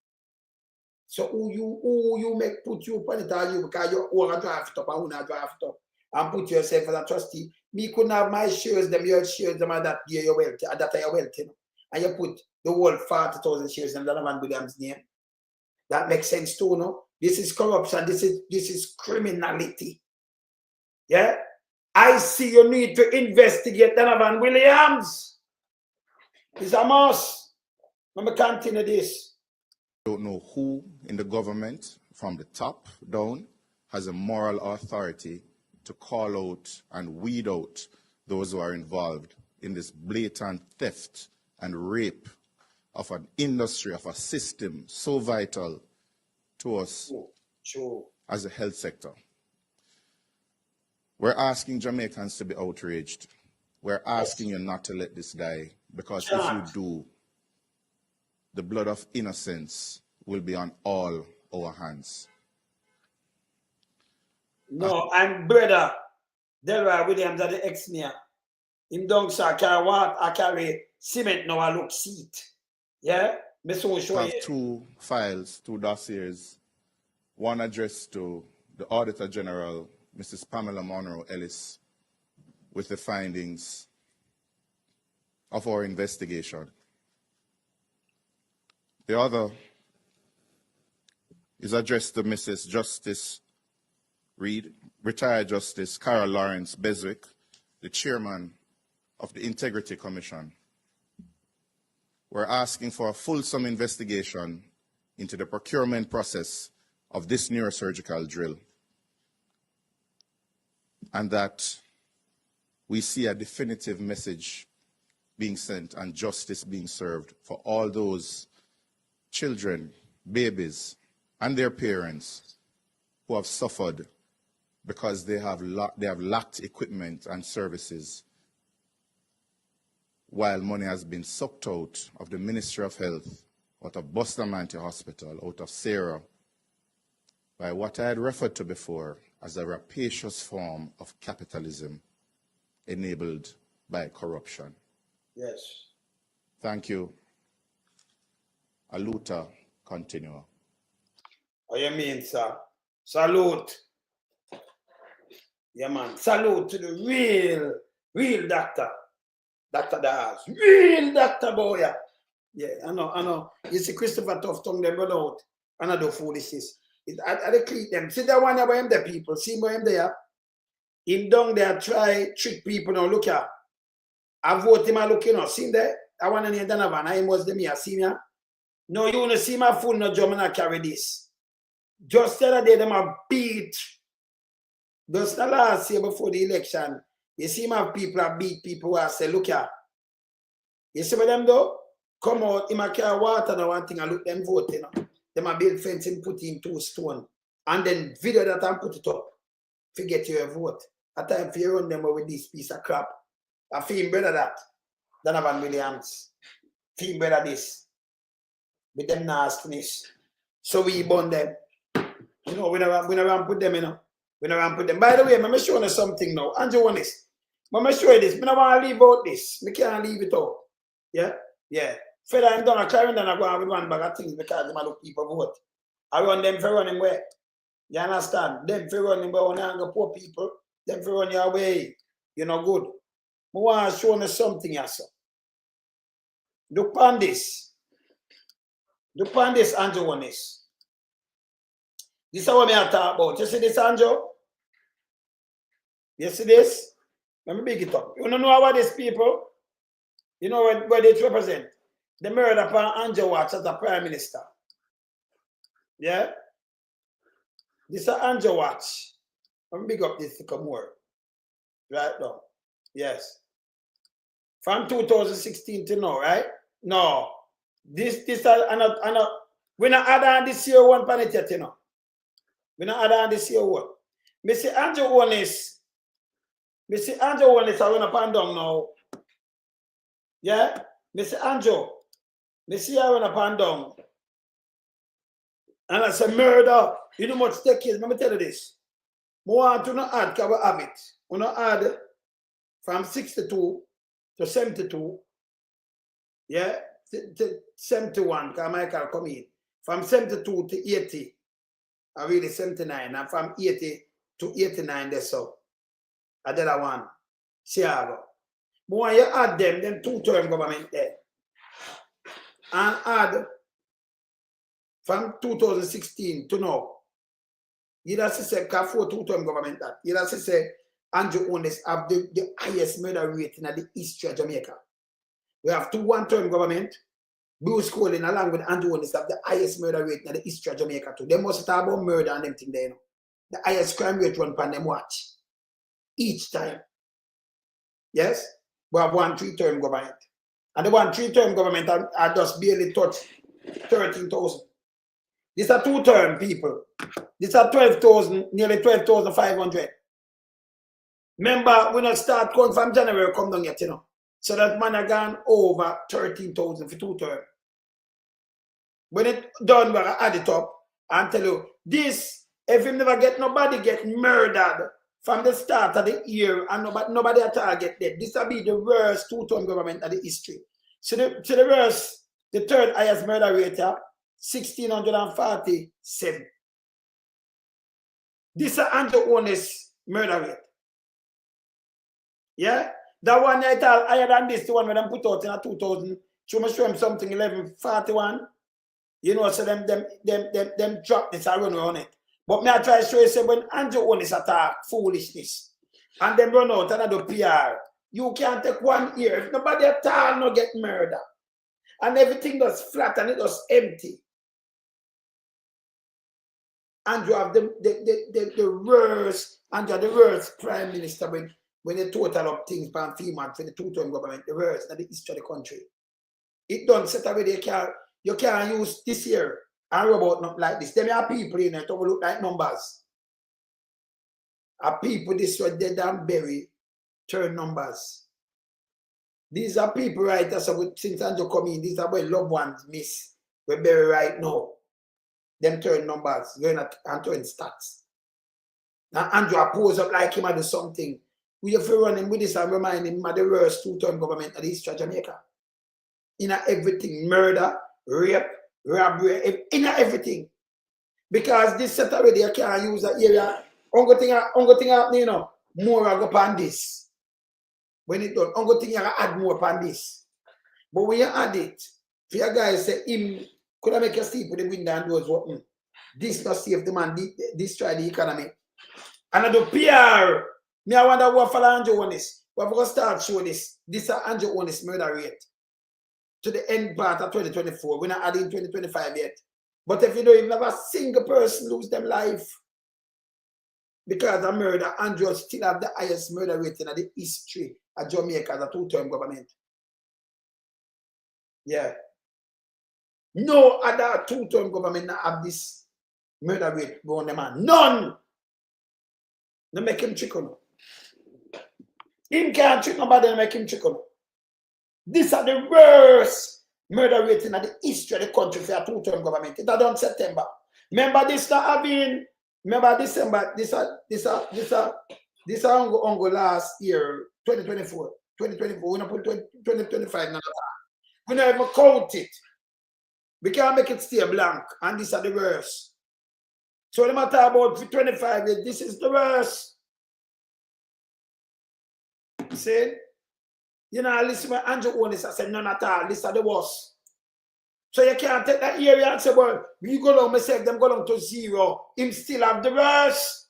So who you make put you upon it or you because you own a draft up and who not draft up. and put yourself as a trustee. Me couldn't have my shares, them your shares, them are that your wealth, that are your wealth, you know. And you put the whole 40,000 shares in Donovan Williams' name. That makes sense too, no? This is corruption, this is criminality. Yeah? I see you need to investigate Donovan Williams. It's a must. Let me continue this. I don't know who in the government, from the top down, has a moral authority to call out and weed out those who are involved in this blatant theft and rape of an industry, of a system so vital to us as a health sector. We're asking Jamaicans to be outraged. We're asking you not to let this die, because if you do, the blood of innocence will be on all our hands. No, I'm brother Drill.Very Williams at the ex-mayor. Him down so I carry water, I carry cement now, I look seat. Yeah? Me so show I have you. 2 files, 2 dossiers, one addressed to the Auditor General, Mrs. Pamela Monroe Ellis, with the findings of our investigation. The other is addressed to Mrs. Justice Reed, retired Justice Carol Lawrence Beswick, the chairman of the Integrity Commission. We're asking for a fulsome investigation into the procurement process of this neurosurgical drill, and that we see a definitive message being sent and justice being served for all those children, babies, and their parents who have suffered because they have lacked equipment and services, while money has been sucked out of the Ministry of Health, out of Bustamante Hospital, out of Sarah, by what I had referred to before as a rapacious form of capitalism enabled by corruption. Yes. Thank you. Aluta, continue. What you mean, sir? Salute. Yeah, man. Salute to the real doctor. Dr. Dawes. Real doctor, boy. Yeah, I know. You see Christopher Tough tongue them run out. And I do foolishness. I cleat them. See that one about him, the people. See him there. Him down there try trick people now. Look here. I vote him, I look, you know. See him there? I want to name Donovan. I was them here. See me? No, you want to see my phone, no jump and I carry this. Just the other day, them a beat. Just the last year before the election, you see my people a beat people who I say, look here. You see what them do? Come out, him a carry water and one thing, I look them vote, you know. Them a build fence and put in 2 stones. And then video that and put it up. Forget your vote. At time for you run them with this piece of crap. I feel better that. Donovan Williams. Feel better this. With them nastiness. So we burn them. You know, we never put them, you know. We never put them. By the way, I'm showing you something now. Andrew want this. I'm show you this. I don't want to leave out this. I can't leave it out. Yeah? Yeah. Further I'm done, I carry on and go on with one bag of things because them look people vote. I run them for running where? You understand? Them for running where when I go poor people, them for run your way. You know good. I want to show you something here, sir. Look on this. Look on this, Andrew on this. This is what I talk about. You see this, Andrew? You see this? Let me big it up. You don't know about these people? You know what they represent? The murder upon Andrew Watts as a prime minister. Yeah? This is Andrew Watts. Let me big up this to come more. Right now. Yes. From 2016 to now, right? No. This we're not add on this year one planet yet, you know. We're not add on this year one. Mr. Andrew Onis. Mr. Andrew Onis I run up and down now. Yeah? Mr. Andrew. Mr. I run up and down. And that's a murder. You know much take is. Let me tell you this. I want to not add because we have it. We not add from 62 to 72. Yeah? To 71, because Michael come in. From 72 to 80. I really 79. And from 80 to 89, that's so. Another one. Siago. But when you add them 2-term government there. And add from 2016 to now. You just say 4 2-term government that. You just say Andrew Onis have the highest murder rate in the history of Jamaica. We have 2 1-term government. Bruce Colin along with Andrew Onis have the highest murder rate in the history of Jamaica too. They must talk about murder and them thing there, you know. The highest crime rate run pan them watch. Each time. Yes? We have 1 3-term government. And the 1 3-term government are just barely touch 13,000. These are 2-term people. These are 12,000, nearly 12,500. Remember, we not start going from January, come down yet, you know. So that man have gone over 13,000 for 2-term. When it done, we add it up and tell you, this, if you never get nobody get murdered from the start of the year and nobody at all get dead, this will be the worst 2-term government of the history. So the worst, the third highest murder rate, 1,647. This is Andrew Onis murder rate. Yeah? That one I tell higher than this, the one when them put out in a 2000, show me show him something 1141. You know, so them drop this and run around it. But me I try to show you say when Andrew Onis attack foolishness and them run out and I do PR, you can't take 1 year. If nobody at all no get murder. And everything was flat and it was empty. And you have the worst, and you're the worst prime minister when they total up things for FEMA for the 2-term government, the worst in the history of the country. It don't set away you can't use this year and robot not like this. There are people in it who look like numbers. Are people this way dead and bury turn numbers. These are people right so since Andrew come in, these are where loved ones miss. We bury right now. Them turn numbers, going and turn stats. Now Andrew pose up like him and do something. We have to run him with this and remind him of the worst 2-term government of the history of Jamaica. In everything, murder, rape, robbery, in everything. Because this set already, you can't use that area. Only thing happening, you know, more I go upon this. When it done, only thing you add more upon this. But when you add it, for your guys say him could I make you sleep with the window and doors open. This not save the man, destroy the economy. And I do PR. Me, I wonder what for Andrew Onis. We're going to start show this. This is Andrew Onis murder rate. To the end part of 2024. We're not adding 2025 yet. But if you don't even have a single person lose their life because of murder, Andrew still have the highest murder rate in the history of Jamaica as a 2-term government. Yeah. No other 2-term government have this murder rate going on, man. None. They make him trick on. Him can't trick nobody and make him trick on. These are the worst murder rate in the history of the country for a 2-term government. It done September. Remember this not having, remember December, this ongo last year, 2024. 2024, we don't put 2025 now. We don't even count it. We can't make it stay blank, and these are the worst. So no matter about 25 years, this is the worst. See? You know, listen to Andrew Onis, I said none at all, these are the worst. So you can't take that area and say, well, we go down, myself, them go down to 0. Him still have the worst.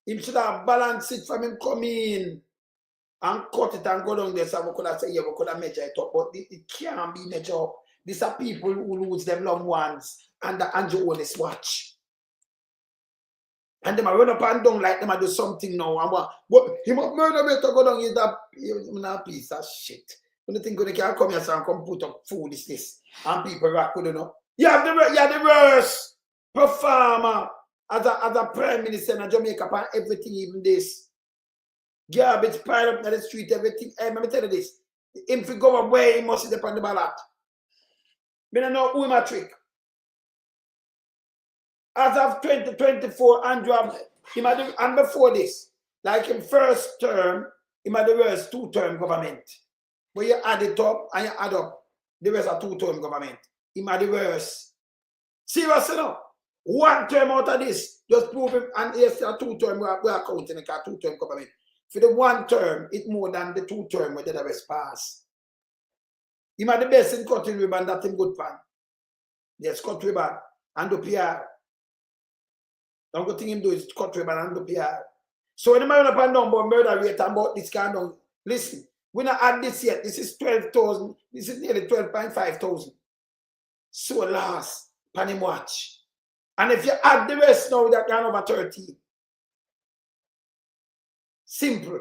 Him should have balanced it from him coming and cut it and go down there so we could have said, yeah, we could have measured it up, but it can't be measured up. These are people who lose their loved ones under Andrew Onis watch. And them run up and down like them do something now. And what him up murder me to go down is that a piece of shit. When you think they can come here and come put up foolishness and people rock with you know. You have the worst performer as a prime minister in Jamaica and everything, even this. Garbage piled up in the street, everything. Hey, let me tell you this. If you go away, he must sit up on the ballot. I don't know who him a trick. As of 2024, Andrew, and before this, like in first term, he had the worst 2-term government. But you add it up and you add up the rest of 2-term government. He had the worst. Seriously, no? 1 term out of this, just prove him, and yes, a 2 term, we are counting a 2 term government. For the 1 term, it's more than the 2 term where the rest pass. He might the best in cutting ribbon that him good pan. Yes, cut ribbon and the PR. Don't go think him do is cut ribbon and the PR. So when the man up and down about murder rate and about this kind of, listen, we not add this yet. This is 12,000. This is nearly 12.5 thousand. So last, pan him watch. And if you add the rest now, that can over 13. Simple.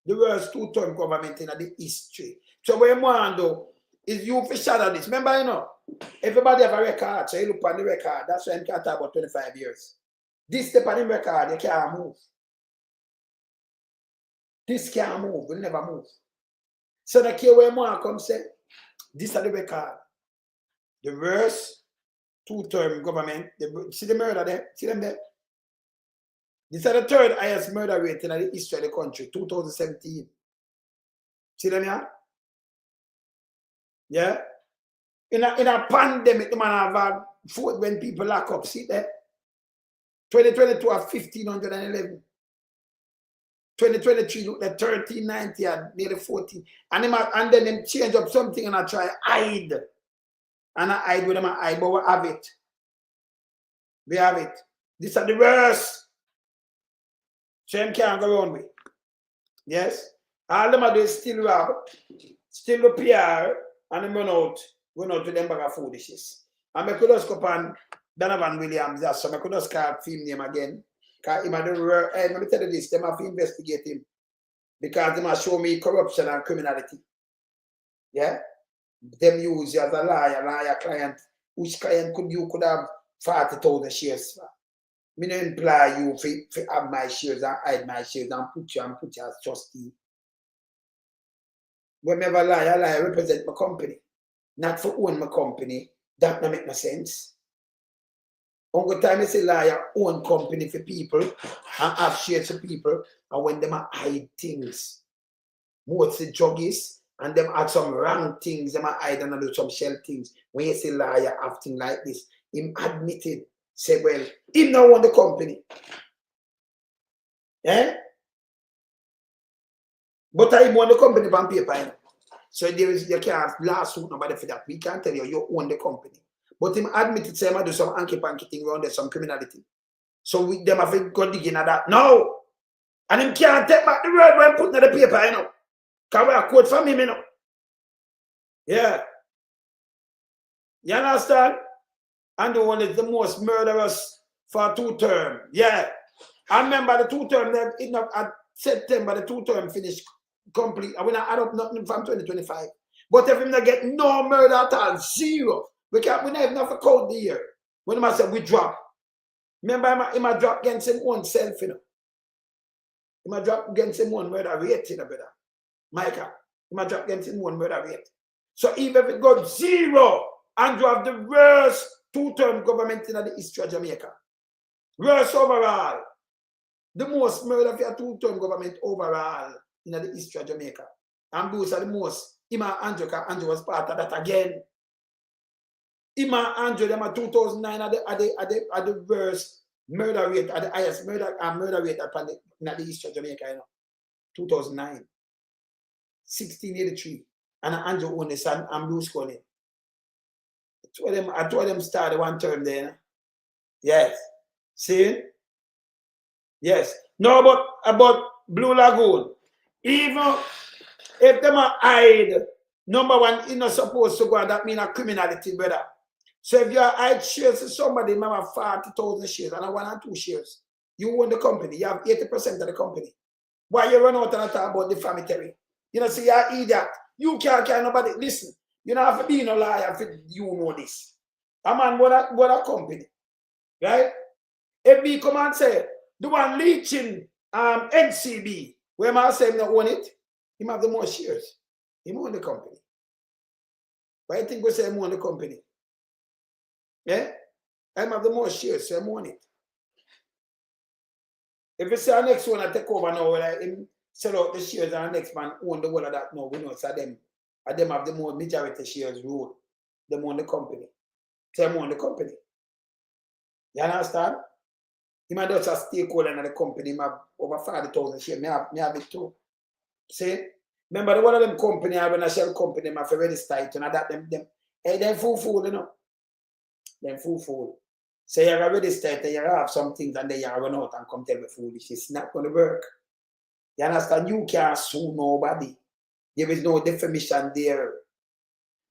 The worst 2 term government in the history. So what you want to do is you for shadow this. Remember, you know, everybody have a record. So you look on the record. That's why you can't talk about 25 years. This step on the record, you can't move. This can't move. Will never move. So the key where more come say, this is the record. The worst 2 term government. See the murder there? See them there? This is the 3rd highest murder rate in the history of the country, 2017. See them here? Yeah? In a pandemic, the man have had food when people lock up. See there? 2022 have 1,511. 2023 look at 1390 and nearly 14. And then them change up something and I try hide. And I hide with them, I hide, but we have it. We have it. These are the worst. So them can't go around with. Yes? All them are doing still rob, still the PR, and them run out to them bag of foolishness. And I could just go upon Donovan Williams, that's so I could just call film name again. Because him let me tell you this, them have to investigate him. Because they must show me corruption and criminality. Yeah? Them use you as a liar client. Which client could have 40,000 shares? Me no imply you for have my shares and hide my shares and put you as trustee. Whenever I represent my company. Not for own my company. That don't make no sense. Only time you say liar own company for people and have shares for people and when them hide things. Mostly druggies and them add some wrong things, them hide and do some shell things. When you say liar have things like this, him admitted, say, well, him now own the company. Eh? But I own the company on paper. You know? So there is, you can't lawsuit nobody for that. We can't tell you, you own the company. But him admitted, say, I do some hanky-panky thing around there, some criminality. So we them have to go digging at that. No! And him can't take back the word when putting in the paper, you know. Because we are quote from him, you know. Yeah. You understand? And the one is the most murderous for 2 term. Yeah. I remember the 2 term, at September, the 2 term finished complete. I will not add up nothing from 2025. But if him not get no murder at all, 0. We not even have to count the year. When I said we drop. Remember, he might drop against him own self, you know. He might drop against him one murder rate, you know, brother. Micah, he might drop against him one murder rate. So even if it got 0, Andrew have the worst 2 term government in the history of Jamaica. Worst overall. The most murder for a 2 term government overall in the history of Jamaica. And those are the most. Ima Andrew was part of that again. Ima Andrew, them are 2009 at the worst murder rate, at the highest murder rate in the history of Jamaica, you know. 2009. 1683. And Andrew owned the son and Bruce calling. I told them start the 1 term there. Yes. See? Yes. No, about Blue Lagoon. Even if them are hide, number 1, you're not supposed to go and that means a criminality, brother. So if you hide shares to somebody, you have 40,000 shares and 1 or 2 shares. You own the company. You have 80% of the company. Why you run out and talk about the family? You know, so you're an idiot. You can't nobody. Listen, you don't have to be no liar if you know this. A man, what a company. Right? If we come and say, the one leeching NCB, where man say him not own it, he have the most shares. He own the company. Why you think we say him own the company? Yeah? I have the most shares, so I own it. If you say our next one I take over now, whether him sell out the shares and the next man own the whole of that now, we know it's them. And them have the more majority shares rule. Them own the company. So them own the company. You understand? He might just a stakeholder in the company, he have over 40,000 shares. Me have it too. See? Remember the one of them company, when I shell company, I have to register it, and that them hey, them fool, you know. Them fool. So you have register it, and you have some things, and then you run out and come tell me foolish. It's not going to work. You understand? You can't sue nobody. There is no defamation there.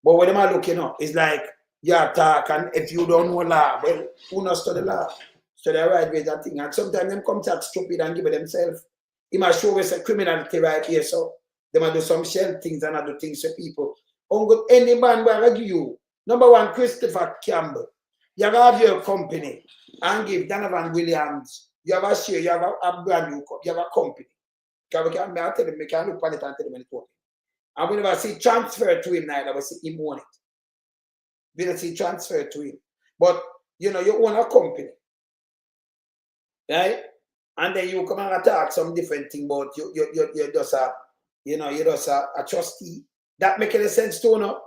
But when I'm looking up, it's like you attack, and if you don't know law, well, who knows study law? Study the right way that thing. And sometimes them come chat stupid and give it themselves. He might show us a criminality right here, so they might do some shell things and other things to people. Any man will argue you. Number one, Christopher Campbell. You have your company and give Donovan Williams. You have a share, you have a brand new company, you have a company. Because I tell him, I can look at it and tell him anything. And we never see transfer to him neither, we see him own it. We don't see transfer to him. But you know, you own a company. Right? And then you come and attack some different thing about you're just a, you know, you're just a trustee. That make any sense to you?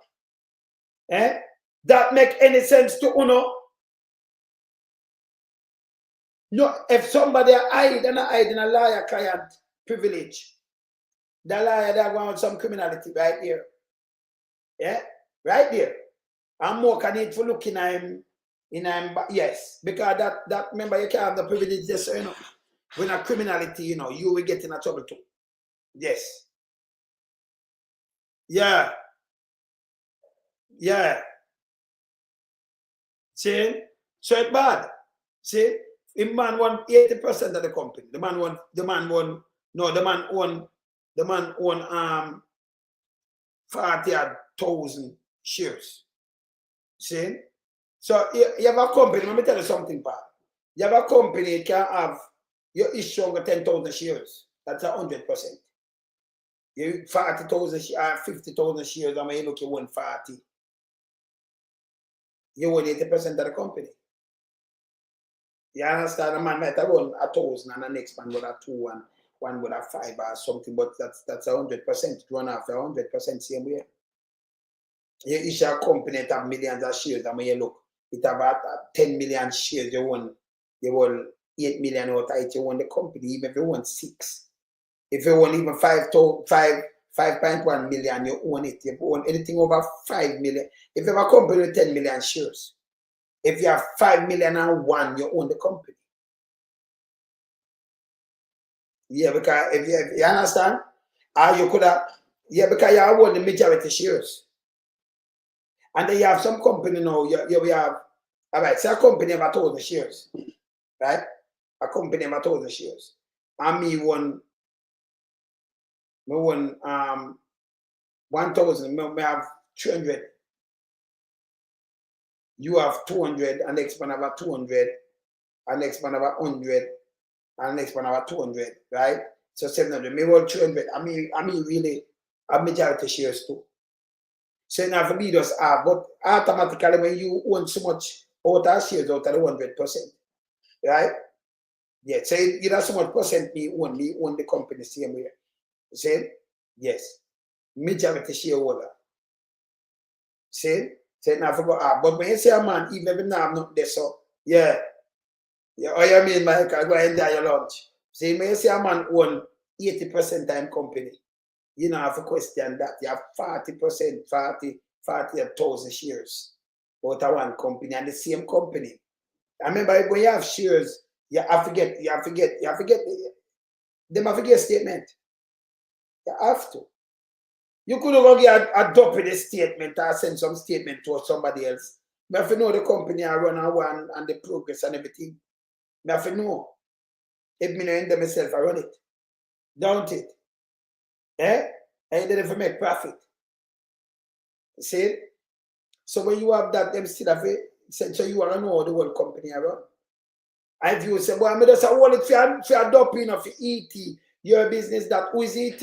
Eh? That make any sense to you? No, if somebody hide in a lawyer client privilege, the liar they're going with some criminality right there. Yeah? Right there. And more can need for looking at him yes. Because that remember you can't have the privilege there, so you know. When a criminality, you know, you will get in a trouble too. Yes. Yeah. Yeah. See? So it's bad. See? The man won 80% of the company. The man own 40,000 shares. See? So you have a company, let me tell you something, Pat. You have a company, you can have your issue over 10,000 shares. That's 100%. You 40,000 shares, 50,000 shares, and when you look, you won 40. You won 80% of the company. You understand? A man might have won 1,000 and the next man would have 2 and one would have 5 or something, but that's 100%. Run after 100% same way. You issue a company that have millions of shares, and when you look, it have 10 million shares, you won 8 million out of it, you won the company, even if you won 6. If you won even 5.1 million, you own it. If you own anything over 5 million, if you have a company with 10 million shares, if you have 5 million and 1, you own the company. Yeah, because if you understand, you could have, yeah, because you own the majority shares. And then you have some company now, you have, all right, so a company have 1,000 shares, right? A company have 1,000 shares. And me won 1,000, me have 300. You have 200, and the next one have 200, and the next one have 100, and the next one have 200, right? So 700. Me want 300. I mean really a majority shares too. So now for me just have, but automatically when you own so much out of shares out of the 100%, right? Yeah, so you have so much percent me own the company same way. See? Yes. Majority shareholder. See? Say now forgot but when you say a man, even if you have nothing there, so yeah. Yeah, all you mean, Mike, I go enjoy your lunch. See, when you say a man own 80% time company, you don't have to question that. You have 40%, 40,000 shares out of one company and the same company. I remember when you have shares, you have to get statement. You have to. You could go get a in a statement or send some statement to somebody else. You have to know the company I run and one and the progress and everything. You have to know. If me know in them myself, I run it. Don't it? Eh? And then if I make profit. See? So when you have that, them still have it. So you want to know the whole company I run. And if you say, well, I'm just a wallet for a doping of ET, your business that who is ET?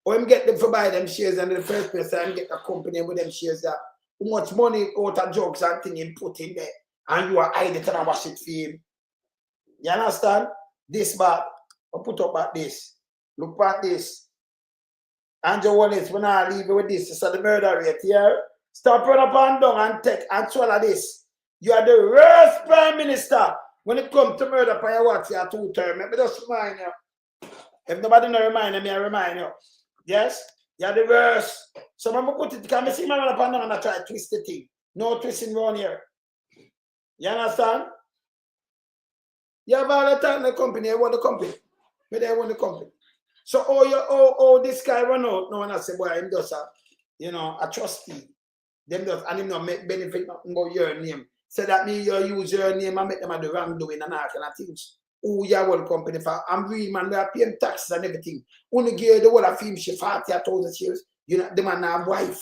Or I'm get them for buy them shares and in the first place I'm get a company with them shares that how much money out of drugs and thing you put in there and you are hide it and wash it for him. You understand? This bad. I put up at this. Look at this. Andrew Wallace, when I leave with this, it's the murder rate here. Stop run up and down and take and swallow this. You are the worst prime minister when it comes to murder for your what? Your 2 term. Let me just remind you. If nobody no remind me, I remind you. Yes? You are the worst. So I'm going to put it, can I see my man up and I try to twist the thing. No twisting around here. You understand? You have all the time in the company, you want the company. But they want the company. So this guy run out, no one has said, boy, him does a trustee. Them does, and him not make benefit nothing about your name. So that means you use your name and make them at the wrong doing and all kind of things. Who you want company for? I'm real man, we are paying taxes and everything. Only give the whole of him, she 40,000 shares. You know, the man have wife.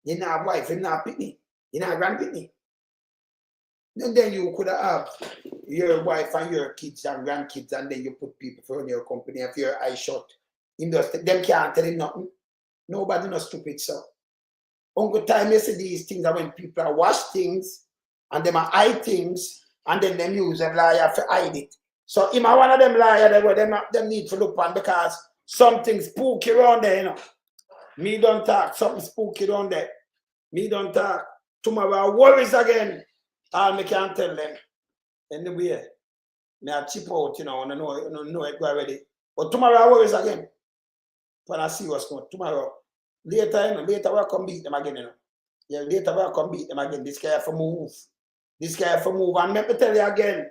You not have wife, you not have pitney. You not grand pitney. And then you could have your wife and your kids and grandkids, and then you put people from your company if your eye shut. Them can't tell him nothing. Nobody no stupid, so. Uncle time you see these things are when people are wash things and them are hide things and then them use them liar to hide it. So him one of them liar that them need to look on because something spooky around there, you know. Me don't talk, something spooky around there. Me don't talk. Tomorrow worries again. All me can tell them. Anyway, me a chip out, you know, and I know it go already. But tomorrow worries again. When I see what's going on tomorrow. Later, you know, later we'll come beat them again, you know. Yeah, later we'll come beat them again. This guy have to move. This guy have to move. And let me tell you again,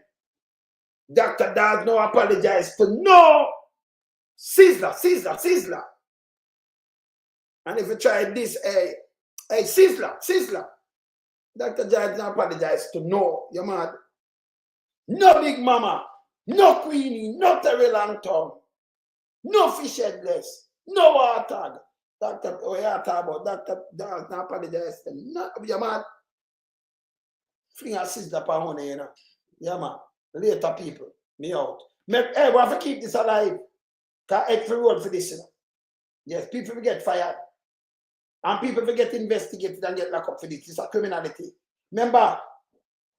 Dr. Dawes no apologize for no Sizzler. And if you try this, hey, Sizzler. Dr. Dawes no apologize to no, you mad. No Big Mama, no Queenie, no Terry Langton, no Fish Headless, no Warthog. Dr. Dawes no apologize to no, you mad. Fling a Sizzler upon one, you know. Yeah, man. Later, people, me out. Hey, we have to keep this alive. Because every road for this, you know. Yes, people will get fired. And people will get investigated and get locked up for this. It's a criminality. Remember,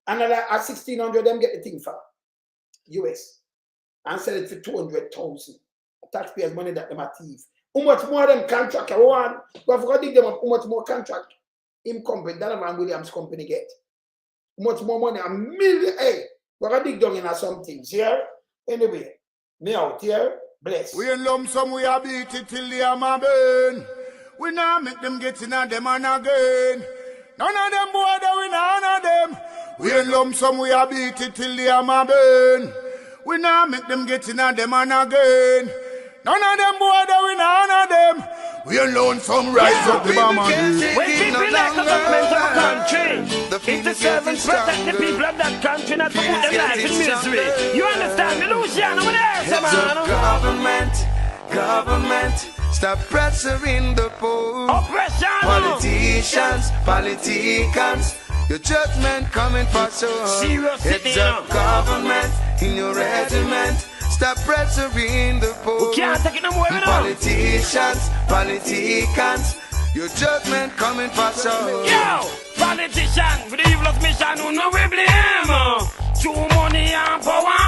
another at 1,600, them get the thing for US. And sell it for 200,000. Taxpayers' money that them are thief. How much more them contract? One, we have to dig them up. How much more contract? Him company, Donovan Williams company get. How much more money? $1 million. Hey, we're going to dig down in some things here. Anyway, me out here. Bless. We in lump sum, we a beat it till the hammer burn. We now make them get in a them and again. None of them boy that we none of them. We in lump sum, we a beat it till the hammer burn. We now make them get in a them and again. None of them boy that we none of them. We alone some rise up the bomb. When people elect the government of a country, it's the servants protect the people of that country, not to put them life in misery. You understand the Luciano with government, stop pressuring the poor. Oppression. Politicians, your judgment coming for sure. Serious It's a government in your regiment. Stop pressuring the poor. We can't take it no more, Politicians, your judgment coming for sure. Yo, politician, with the evil mission, who no we blame. Too money and power.